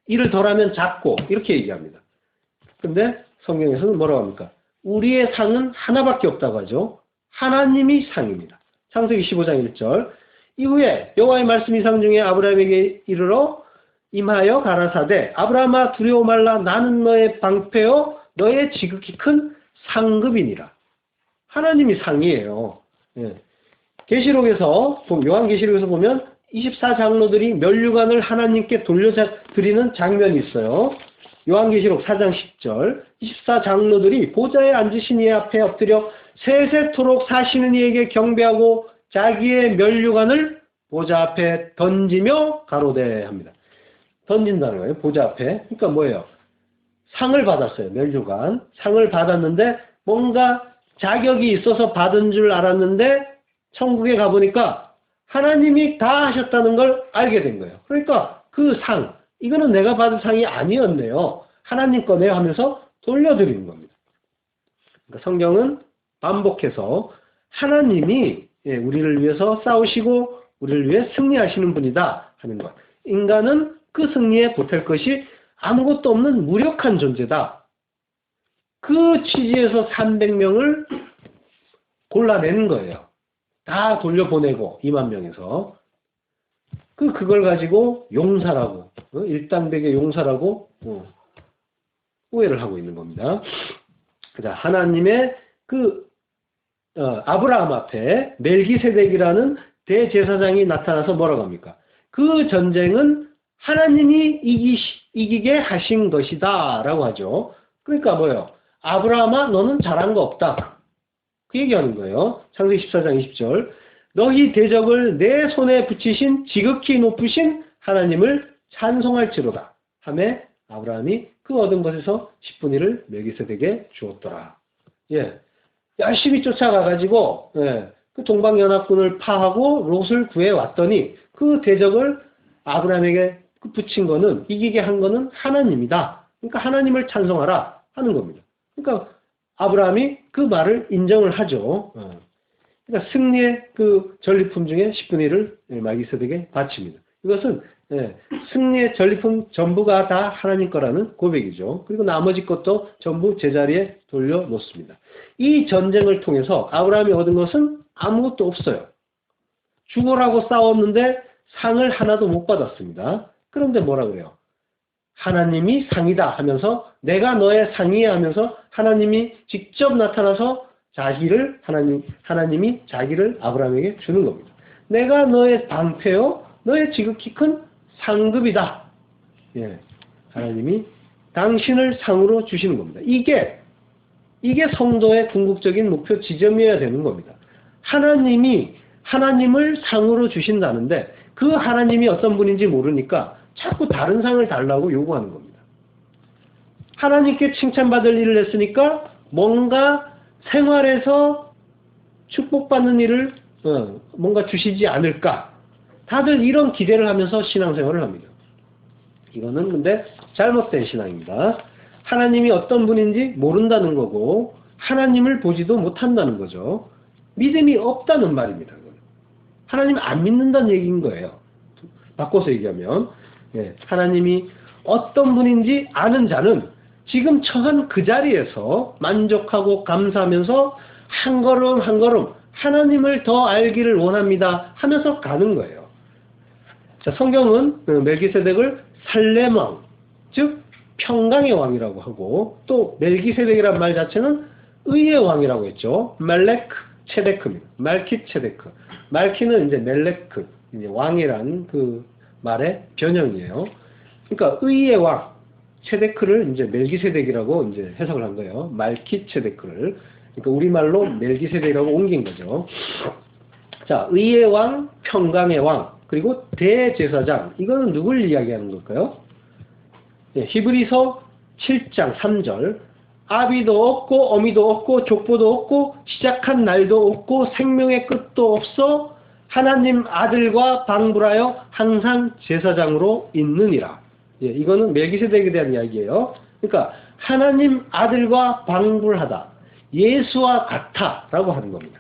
일을 덜하면 작고 이렇게 얘기합니다. 근데 성경에서는 뭐라고 합니까? 우리의 상은 하나밖에 없다고 하죠. 하나님이 상입니다. 창세기 15장 1절 이후에 여호와의 말씀 이상 중에 아브라함에게 이르러 임하여 가라사대 아브라함아 두려워 말라 나는 너의 방패요 너의 지극히 큰 상급이니라. 하나님이 상이에요. 예. 계시록에서 요한계시록에서 보면 24장로들이 면류관을 하나님께 돌려드리는 장면이 있어요. 요한계시록 4장 10절 24장로들이 보좌에 앉으신 이의 앞에 엎드려 세세토록 사시는 이에게 경배하고 자기의 면류관을 보좌 앞에 던지며 가로되 합니다. 던진다는 거예요. 보좌 앞에. 그러니까 뭐예요? 상을 받았어요. 면류관. 상을 받았는데 뭔가 자격이 있어서 받은 줄 알았는데 천국에 가보니까 하나님이 다 하셨다는 걸 알게 된 거예요. 그러니까 그 상, 이거는 내가 받은 상이 아니었네요. 하나님 거네요 하면서 돌려드리는 겁니다. 그러니까 성경은 반복해서 하나님이 우리를 위해서 싸우시고 우리를 위해 승리하시는 분이다 하는 것. 인간은 그 승리에 보탤 것이 아무것도 없는 무력한 존재다. 그 취지에서 300명을 골라내는 거예요. 다 돌려보내고 2만 명에서. 그걸 가지고 용사라고, 일당백의 용사라고 오해를 하고 있는 겁니다. 자, 하나님의 아브라함 앞에 멜기세덱이라는 대제사장이 나타나서 뭐라고 합니까? 그 전쟁은 하나님이 이기게 하신 것이다 라고 하죠. 그러니까 뭐예요? 아브라함아 너는 잘한 거 없다. 그 얘기하는 거예요. 창세기 14장 20절 너희 대적을 내 손에 붙이신 지극히 높으신 하나님을 찬송할지로다 하매 아브라함이 그 얻은 것에서 10분의 1을 멜기세덱에게 주었더라. 예, 열심히 쫓아가가지고 그 동방연합군을 파하고 롯을 구해왔더니 그 대적을 아브라함에게 붙인 거는 이기게 한 거는 하나님이다. 그러니까 하나님을 찬송하라 하는 겁니다. 그러니까 아브라함이 그 말을 인정을 하죠. 그러니까 승리의 그 전리품 중에 10분의 1을 멜기세덱에게 바칩니다. 이것은 승리의 전리품 전부가 다 하나님 거라는 고백이죠. 그리고 나머지 것도 전부 제자리에 돌려놓습니다. 이 전쟁을 통해서 아브라함이 얻은 것은 아무것도 없어요. 죽으라고 싸웠는데 상을 하나도 못 받았습니다. 그런데 뭐라 그래요? 하나님이 상이다 하면서 내가 너의 상이야 하면서 하나님이 직접 나타나서 하나님이 자기를 아브라함에게 주는 겁니다. 내가 너의 방패요, 너의 지극히 큰 상급이다. 예, 하나님이 당신을 상으로 주시는 겁니다. 이게 성도의 궁극적인 목표 지점이어야 되는 겁니다. 하나님을 상으로 주신다는데 그 하나님이 어떤 분인지 모르니까 자꾸 다른 상을 달라고 요구하는 겁니다. 하나님께 칭찬받을 일을 했으니까 뭔가 생활에서 축복받는 일을 뭔가 주시지 않을까. 다들 이런 기대를 하면서 신앙생활을 합니다. 이거는 근데 잘못된 신앙입니다. 하나님이 어떤 분인지 모른다는 거고 하나님을 보지도 못한다는 거죠. 믿음이 없다는 말입니다. 하나님 안 믿는다는 얘기인 거예요. 바꿔서 얘기하면 하나님이 어떤 분인지 아는 자는 지금 처한 그 자리에서 만족하고 감사하면서 한 걸음 한 걸음 하나님을 더 알기를 원합니다 하면서 가는 거예요. 자, 성경은 멜기세덱을 살렘왕, 즉 평강의 왕이라고 하고 또 멜기세덱이란 말 자체는 의의 왕이라고 했죠. 멜레크 체데크입니다. 말키 체데크. 말키는 이제 멜레크, 이제 왕이란 그 말의 변형이에요. 그러니까 의의 왕, 체데크를 이제 멜기세덱이라고 이제 해석을 한 거예요. 말키 체데크를. 그러니까 우리말로 멜기세덱이라고 옮긴 거죠. 자, 의의 왕, 평강의 왕, 그리고 대제사장. 이거는 누굴 이야기하는 걸까요? 히브리서 7장 3절. 아비도 없고 어미도 없고 족보도 없고 시작한 날도 없고 생명의 끝도 없어 하나님 아들과 방불하여 항상 제사장으로 있느니라. 이거는 멜기세덱에 대한 이야기예요. 그러니까 하나님 아들과 방불하다. 예수와 같아 라고 하는 겁니다.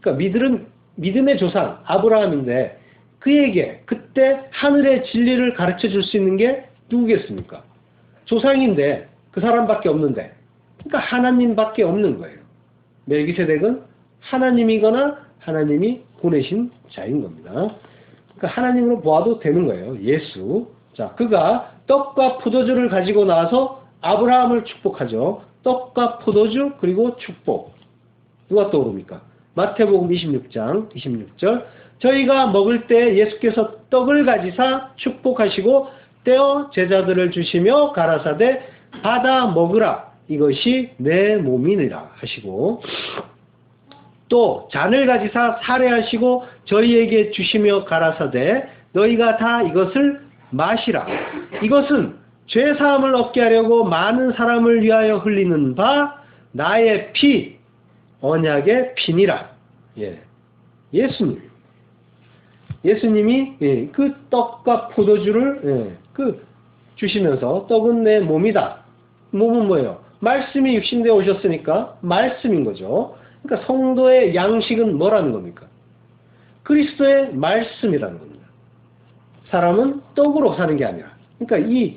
그러니까 믿음의 조상 아브라함인데 그에게 그때 하늘의 진리를 가르쳐 줄 수 있는 게 누구겠습니까? 조상인데 그 사람밖에 없는데 그러니까 하나님밖에 없는 거예요. 멜기세덱은 하나님이거나 하나님이 보내신 자인 겁니다. 그러니까 하나님으로 보아도 되는 거예요. 예수. 자, 그가 떡과 포도주를 가지고 나와서 아브라함을 축복하죠. 떡과 포도주 그리고 축복. 누가 떠오릅니까? 마태복음 26장 26절. 저희가 먹을 때 예수께서 떡을 가지사 축복하시고 떼어 제자들을 주시며 가라사대 받아 먹으라. 이것이 내 몸이니라 하시고, 또 잔을 가지사 살해하시고 저희에게 주시며 가라사대 너희가 다 이것을 마시라. 이것은 죄사함을 얻게 하려고 많은 사람을 위하여 흘리는 바 나의 피, 언약의 피니라. 예. 예수님이 그 떡과 포도주를 주시면서 떡은 내 몸이다. 몸은 뭐예요? 말씀이 육신되어 오셨으니까 말씀인 거죠. 그러니까 성도의 양식은 뭐라는 겁니까? 그리스도의 말씀이라는 겁니다. 사람은 떡으로 사는 게 아니라, 그러니까 이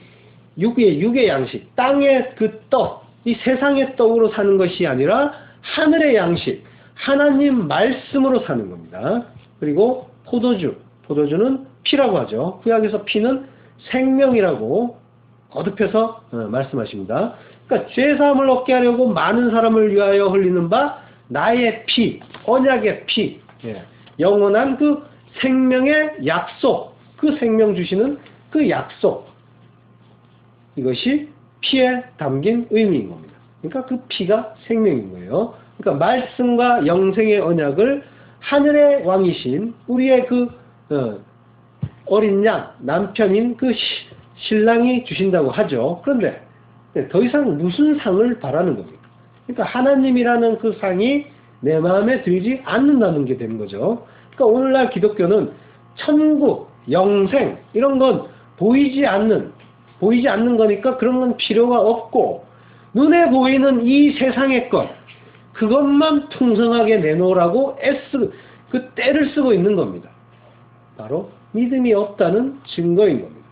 육의 양식, 땅의 그 떡, 이 세상의 떡으로 사는 것이 아니라 하늘의 양식, 하나님 말씀으로 사는 겁니다. 그리고 포도주는 피라고 하죠. 구약에서 피는 생명이라고 거듭해서 말씀하십니다. 그러니까 죄사함을 얻게 하려고 많은 사람을 위하여 흘리는 바 나의 피, 언약의 피, 영원한 그 생명의 약속, 그 생명 주시는 그 약속, 이것이 피에 담긴 의미인 겁니다. 그러니까 그 피가 생명인 거예요. 그러니까 말씀과 영생의 언약을 하늘의 왕이신 우리의 그 어린 양, 남편인 그 신랑이 주신다고 하죠. 그런데 더 이상 무슨 상을 바라는 겁니까? 그러니까 하나님이라는 그 상이 내 마음에 들지 않는다는 게 되는 거죠. 그러니까 오늘날 기독교는 천국, 영생 이런 건 보이지 않는 거니까 그런 건 필요가 없고, 눈에 보이는 이 세상의 것, 그것만 풍성하게 내놓으라고 그 때를 쓰고 있는 겁니다. 바로 믿음이 없다는 증거인 겁니다.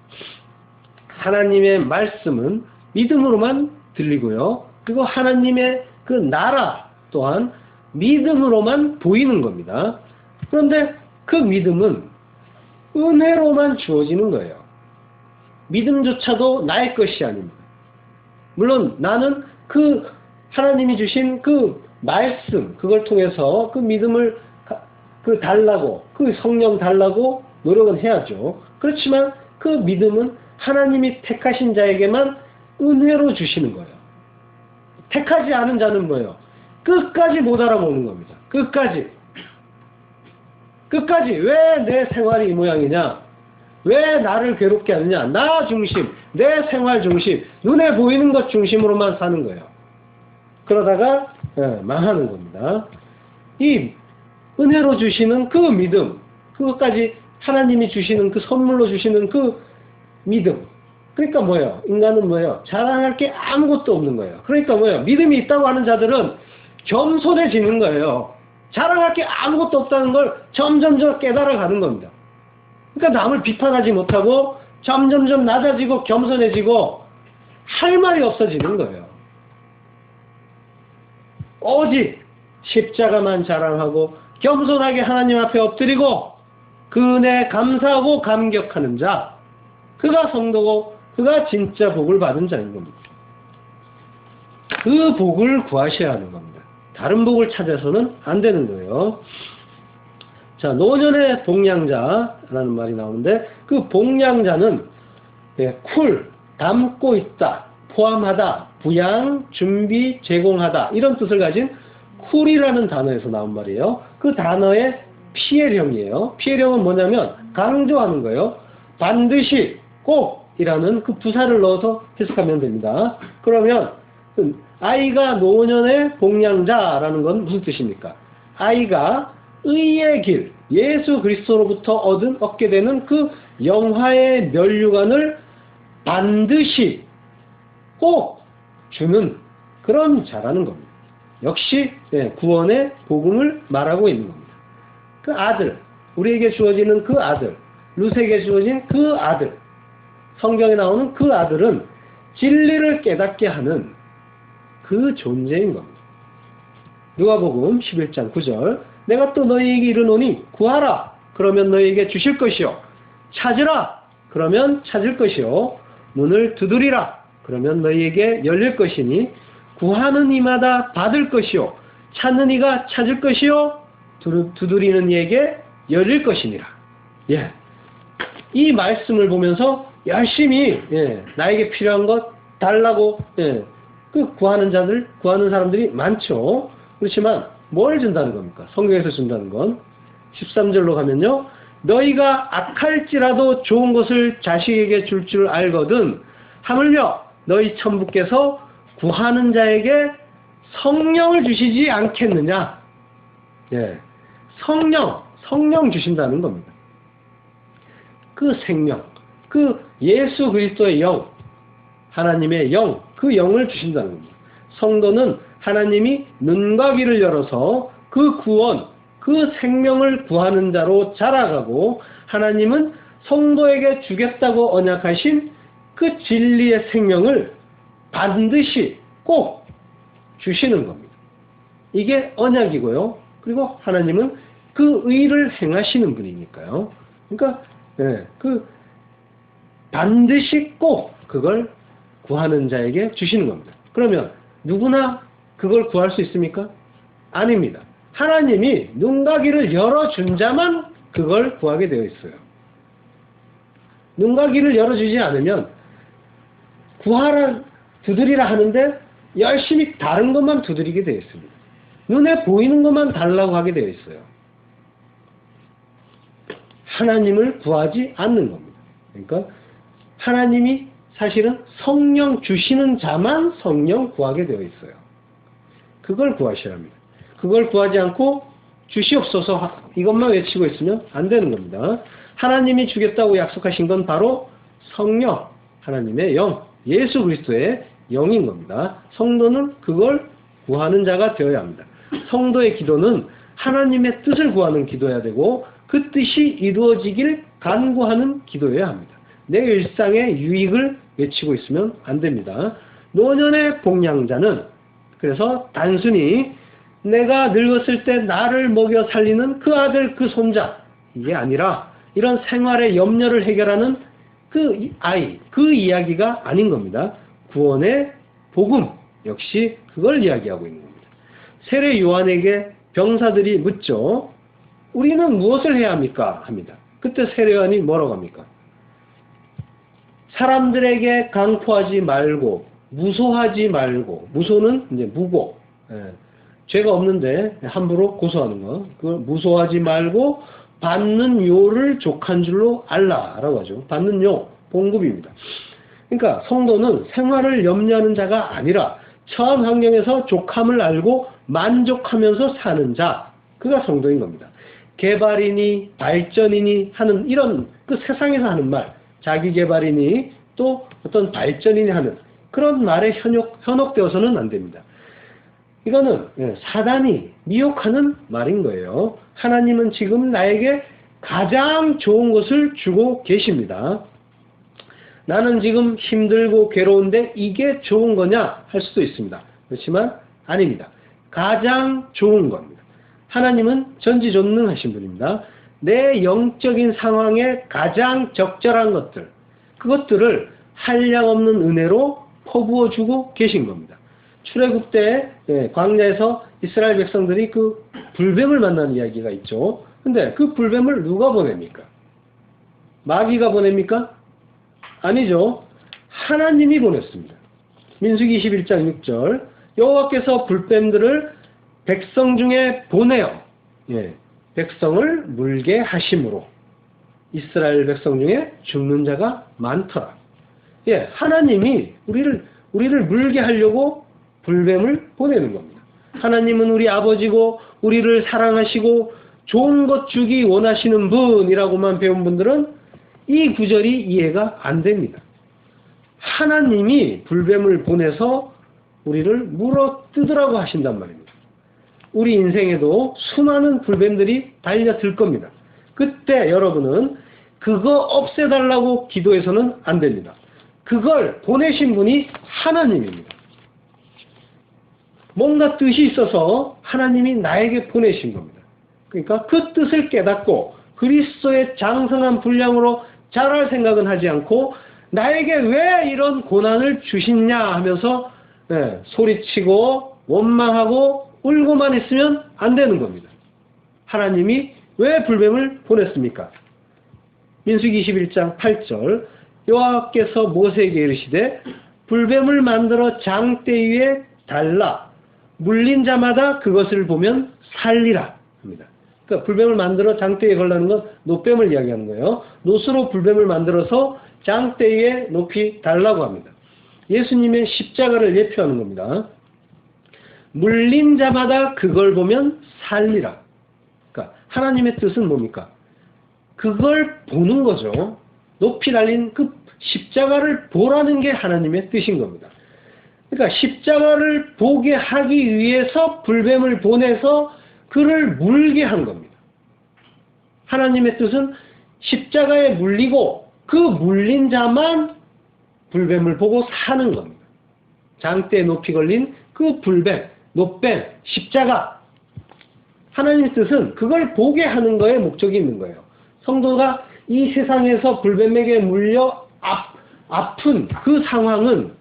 하나님의 말씀은 믿음으로만 들리고요. 그리고 하나님의 그 나라 또한 믿음으로만 보이는 겁니다. 그런데 그 믿음은 은혜로만 주어지는 거예요. 믿음조차도 나의 것이 아닙니다. 물론 나는 그 하나님이 주신 그 말씀, 그걸 통해서 그 믿음을 달라고, 그 성령 달라고 노력은 해야죠. 그렇지만 그 믿음은 하나님이 택하신 자에게만 은혜로 주시는 거예요. 택하지 않은 자는 뭐예요? 끝까지 못 알아보는 겁니다. 끝까지 왜 내 생활이 이 모양이냐? 왜 나를 괴롭게 하느냐? 나 중심, 내 생활 중심, 눈에 보이는 것 중심으로만 사는 거예요. 그러다가 망하는 겁니다. 이 은혜로 주시는 그 믿음, 그것까지 하나님이 주시는 그 선물로 주시는 그 믿음. 그러니까 뭐예요? 인간은 뭐예요? 자랑할 게 아무것도 없는 거예요. 그러니까 뭐예요? 믿음이 있다고 하는 자들은 겸손해지는 거예요. 자랑할 게 아무것도 없다는 걸 점점점 깨달아가는 겁니다. 그러니까 남을 비판하지 못하고 점점점 낮아지고 겸손해지고 할 말이 없어지는 거예요. 오직 십자가만 자랑하고 겸손하게 하나님 앞에 엎드리고 그 은혜에 감사하고 감격하는 자, 그가 성도고 그가 진짜 복을 받은 자인 겁니다. 그 복을 구하셔야 하는 겁니다. 다른 복을 찾아서는 안 되는 거예요. 자, 노년의 복량자라는 말이 나오는데, 그 복량자는 담고 있다, 포함하다, 부양, 준비, 제공하다, 이런 뜻을 가진 쿨이라는 단어에서 나온 말이에요. 그 단어의 피해령이에요. 피해령은 뭐냐면 강조하는 거예요. 반드시, 꼭이라는 그 부사를 넣어서 해석하면 됩니다. 그러면 아이가 노년의 복량자라는 건 무슨 뜻입니까? 아이가 의의 길, 예수 그리스도로부터 얻게 되는 그 영화의 면류관을 반드시 꼭 주는 그런 자라는 겁니다. 역시 구원의 복음을 말하고 있는 겁니다. 그 아들, 우리에게 주어지는 그 아들, 룻에게 주어진 그 아들, 성경에 나오는 그 아들은 진리를 깨닫게 하는 그 존재인 겁니다. 누가복음 11장 9절, 내가 또 너희에게 이르노니 구하라, 그러면 너희에게 주실 것이요, 찾으라, 그러면 찾을 것이요, 문을 두드리라, 그러면 너희에게 열릴 것이니 구하는 이마다 받을 것이요, 찾는 이가 찾을 것이요, 두드리는 이에게 열릴 것이니라. 이 말씀을 보면서 열심히 나에게 필요한 것 달라고 그 구하는 사람들이 많죠. 그렇지만 뭘 준다는 겁니까? 성경에서 준다는 건 13절로 가면요. 너희가 악할지라도 좋은 것을 자식에게 줄 줄 알거든 하물며 너희 천부께서 구하는 자에게 성령을 주시지 않겠느냐. 성령 주신다는 겁니다. 그 생명, 그 예수 그리스도의 영, 하나님의 영, 그 영을 주신다는 겁니다. 성도는 하나님이 눈과 귀를 열어서 그 구원, 그 생명을 구하는 자로 자라가고 하나님은 성도에게 주겠다고 언약하신 그 진리의 생명을 반드시 꼭 주시는 겁니다. 이게 언약이고요. 그리고 하나님은 그 의를 행하시는 분이니까요. 그러니까 그 반드시 꼭 그걸 구하는 자에게 주시는 겁니다. 그러면 누구나 그걸 구할 수 있습니까? 아닙니다. 하나님이 눈과 귀를 열어준 자만 그걸 구하게 되어 있어요. 눈과 귀를 열어주지 않으면 구하라, 두드리라 하는데 열심히 다른 것만 두드리게 되어 있습니다. 눈에 보이는 것만 달라고 하게 되어 있어요. 하나님을 구하지 않는 겁니다. 그러니까 하나님이 사실은 성령 주시는 자만 성령 구하게 되어 있어요. 그걸 구하셔야 합니다. 그걸 구하지 않고 주시옵소서 이것만 외치고 있으면 안 되는 겁니다. 하나님이 주겠다고 약속하신 건 바로 성령, 하나님의 영, 예수 그리스도의 영인 겁니다. 성도는 그걸 구하는 자가 되어야 합니다. 성도의 기도는 하나님의 뜻을 구하는 기도여야 되고 그 뜻이 이루어지길 간구하는 기도여야 합니다. 내 일상의 유익을 외치고 있으면 안 됩니다. 노년의 복양자는 그래서 단순히 내가 늙었을 때 나를 먹여 살리는 그 아들 그 손자 이게 아니라 이런 생활의 염려를 해결하는 그 아이 그 이야기가 아닌 겁니다. 구원의 복음 역시 그걸 이야기하고 있는 겁니다. 세례 요한에게 병사들이 묻죠. 우리는 무엇을 해야 합니까? 합니다. 그때 세례 요한이 뭐라고 합니까? 사람들에게 강포하지 말고 무소하지 말고 무소는 이제 무고 죄가 없는데 함부로 고소하는 거 그걸 무소하지 말고 받는 요를 족한 줄로 알라라고 하죠. 받는 요 봉급입니다. 그러니까 성도는 생활을 염려하는 자가 아니라 처한 환경에서 족함을 알고 만족하면서 사는 자 그가 성도인 겁니다. 개발이니 발전이니 하는 이런 그 세상에서 하는 말 자기 개발이니 또 어떤 발전이니 하는 그런 말에 현혹되어서는 안 됩니다. 이거는 사단이 미혹하는 말인 거예요. 하나님은 지금 나에게 가장 좋은 것을 주고 계십니다. 나는 지금 힘들고 괴로운데 이게 좋은 거냐 할 수도 있습니다. 그렇지만 아닙니다. 가장 좋은 겁니다. 하나님은 전지전능하신 분입니다. 내 영적인 상황에 가장 적절한 것들 그것들을 한량없는 은혜로 퍼부어주고 계신 겁니다. 출애굽 때 광야에서 이스라엘 백성들이 그 불뱀을 만나는 이야기가 있죠. 근데 그 불뱀을 누가 보냅니까? 마귀가 보냅니까? 아니죠. 하나님이 보냈습니다. 민수기 21장 6절 여호와께서 불뱀들을 백성 중에 보내어 백성을 물게 하심으로 이스라엘 백성 중에 죽는 자가 많더라. 하나님이 우리를 물게 하려고 불뱀을 보내는 겁니다. 하나님은 우리 아버지고 우리를 사랑하시고 좋은 것 주기 원하시는 분이라고만 배운 분들은 이 구절이 이해가 안 됩니다. 하나님이 불뱀을 보내서 우리를 물어 뜯으라고 하신단 말입니다. 우리 인생에도 수많은 불뱀들이 달려들 겁니다. 그때 여러분은 그거 없애달라고 기도해서는 안 됩니다. 그걸 보내신 분이 하나님입니다. 뭔가 뜻이 있어서 하나님이 나에게 보내신 겁니다. 그러니까 그 뜻을 깨닫고 그리스도의 장성한 분량으로 자랄 생각은 하지 않고 나에게 왜 이런 고난을 주시냐 하면서 소리치고 원망하고 울고만 있으면 안 되는 겁니다. 하나님이 왜 불뱀을 보냈습니까? 민수기 21장 8절 여호와께서 모세에게 이르시되 불뱀을 만들어 장대 위에 달라. 물린 자마다 그것을 보면 살리라 합니다. 그러니까 불뱀을 만들어 장대 위에 걸라는 건 노뱀을 이야기하는 거예요. 노스로 불뱀을 만들어서 장대 위에 높이 달라고 합니다. 예수님의 십자가를 예표하는 겁니다. 물린 자마다 그걸 보면 살리라. 그러니까 하나님의 뜻은 뭡니까? 그걸 보는 거죠. 높이 달린 그 십자가를 보라는 게 하나님의 뜻인 겁니다. 그러니까 십자가를 보게 하기 위해서 불뱀을 보내서 그를 물게 한 겁니다. 하나님의 뜻은 십자가에 물리고 그 물린 자만 불뱀을 보고 사는 겁니다. 장대에 높이 걸린 그 불뱀, 노뱀, 십자가. 하나님의 뜻은 그걸 보게 하는 거에 목적이 있는 거예요. 성도가 이 세상에서 불뱀에게 물려 아픈 그 상황은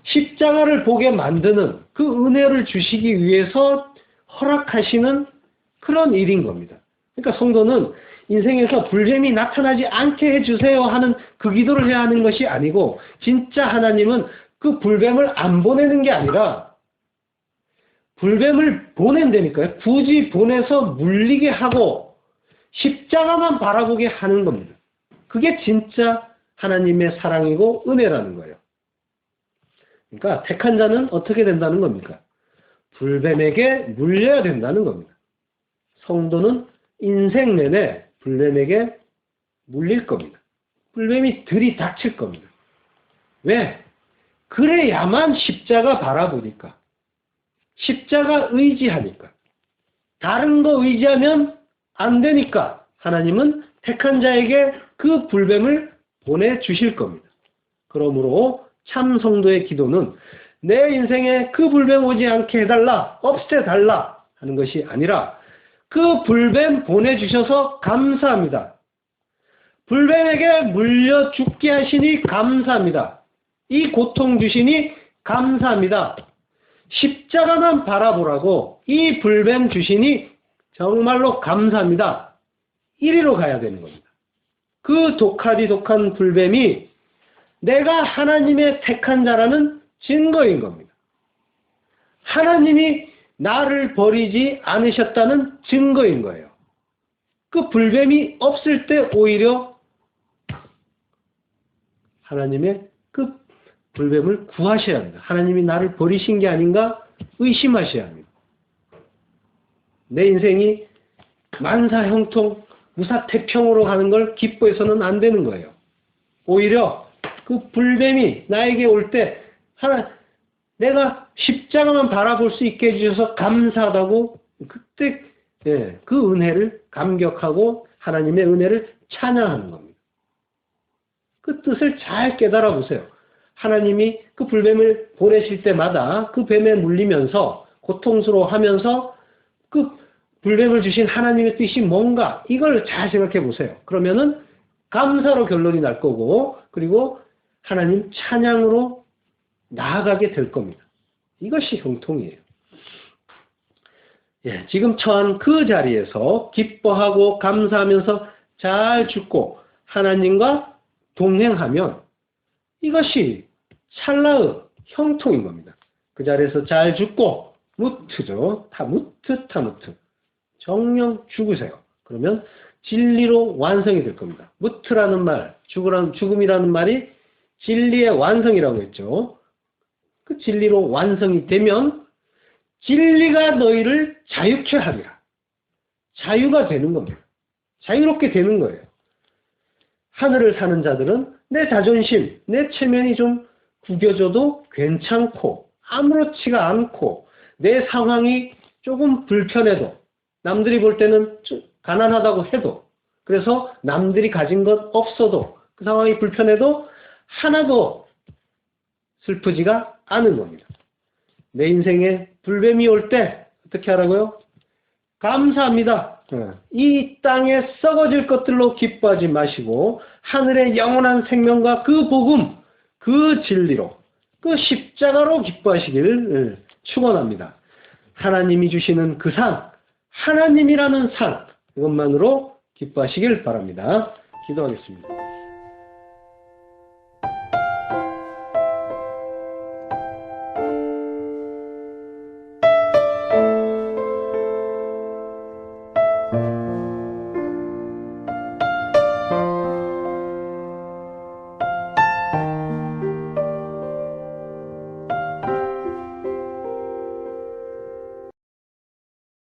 십자가를 보게 만드는 그 은혜를 주시기 위해서 허락하시는 그런 일인 겁니다. 그러니까 성도는 인생에서 불뱀이 나타나지 않게 해주세요 하는 그 기도를 해야 하는 것이 아니고, 진짜 하나님은 그 불뱀을 안 보내는 게 아니라 불뱀을 보낸다니까요. 굳이 보내서 물리게 하고 십자가만 바라보게 하는 겁니다. 그게 진짜 하나님의 사랑이고 은혜라는 거예요. 그러니까 택한 자는 어떻게 된다는 겁니까? 불뱀에게 물려야 된다는 겁니다. 성도는 인생 내내 불뱀에게 물릴 겁니다. 불뱀이 들이닥칠 겁니다. 왜? 그래야만 십자가 바라보니까. 십자가 의지하니까. 다른 거 의지하면 안 되니까 하나님은 택한 자에게 그 불뱀을 보내주실 겁니다. 그러므로 참 성도의 기도는 내 인생에 그 불뱀 오지 않게 해달라, 없애달라 하는 것이 아니라 그 불뱀 보내주셔서 감사합니다. 불뱀에게 물려 죽게 하시니 감사합니다. 이 고통 주시니 감사합니다. 십자가만 바라보라고 이 불뱀 주시니 정말로 감사합니다. 이리로 가야 되는 겁니다. 그 독한 불뱀이 내가 하나님의 택한 자라는 증거인 겁니다. 하나님이 나를 버리지 않으셨다는 증거인 거예요. 그 불뱀이 없을 때 오히려 하나님의 그 불뱀을 구하셔야 합니다. 하나님이 나를 버리신 게 아닌가 의심하셔야 합니다. 내 인생이 만사형통 무사태평으로 가는 걸 기뻐해서는 안 되는 거예요. 오히려 그 불뱀이 나에게 올 때 내가 십자가만 바라볼 수 있게 해주셔서 감사하다고 그때 그 은혜를 감격하고 하나님의 은혜를 찬양하는 겁니다. 그 뜻을 잘 깨달아 보세요. 하나님이 그 불뱀을 보내실 때마다 그 뱀에 물리면서 고통스러워하면서 그 불뱀을 주신 하나님의 뜻이 뭔가 이걸 잘 생각해 보세요. 그러면은 감사로 결론이 날 거고, 그리고 하나님 찬양으로 나아가게 될 겁니다. 이것이 형통이에요. 지금 처한 그 자리에서 기뻐하고 감사하면서 잘 죽고 하나님과 동행하면 이것이 찰나의 형통인 겁니다. 그 자리에서 잘 죽고 무트죠. 타무트. 정령 죽으세요. 그러면 진리로 완성이 될 겁니다. 무트라는 말, 죽음이라는 말이 진리의 완성이라고 했죠. 그 진리로 완성이 되면 진리가 너희를 자유케 하리라. 자유가 되는 겁니다. 자유롭게 되는 거예요. 하늘을 사는 자들은 내 자존심, 내 체면이 좀 구겨져도 괜찮고 아무렇지가 않고 내 상황이 조금 불편해도 남들이 볼 때는 가난하다고 해도, 그래서 남들이 가진 것 없어도 그 상황이 불편해도 하나도 슬프지가 않은 겁니다. 내 인생에 불뱀이 올 때 어떻게 하라고요? 감사합니다. 이 땅에 썩어질 것들로 기뻐하지 마시고 하늘의 영원한 생명과 그 복음, 그 진리로, 그 십자가로 기뻐하시기를 축원합니다. 하나님이 주시는 그 상, 하나님이라는 상, 이것만으로 기뻐하시길 바랍니다. 기도하겠습니다.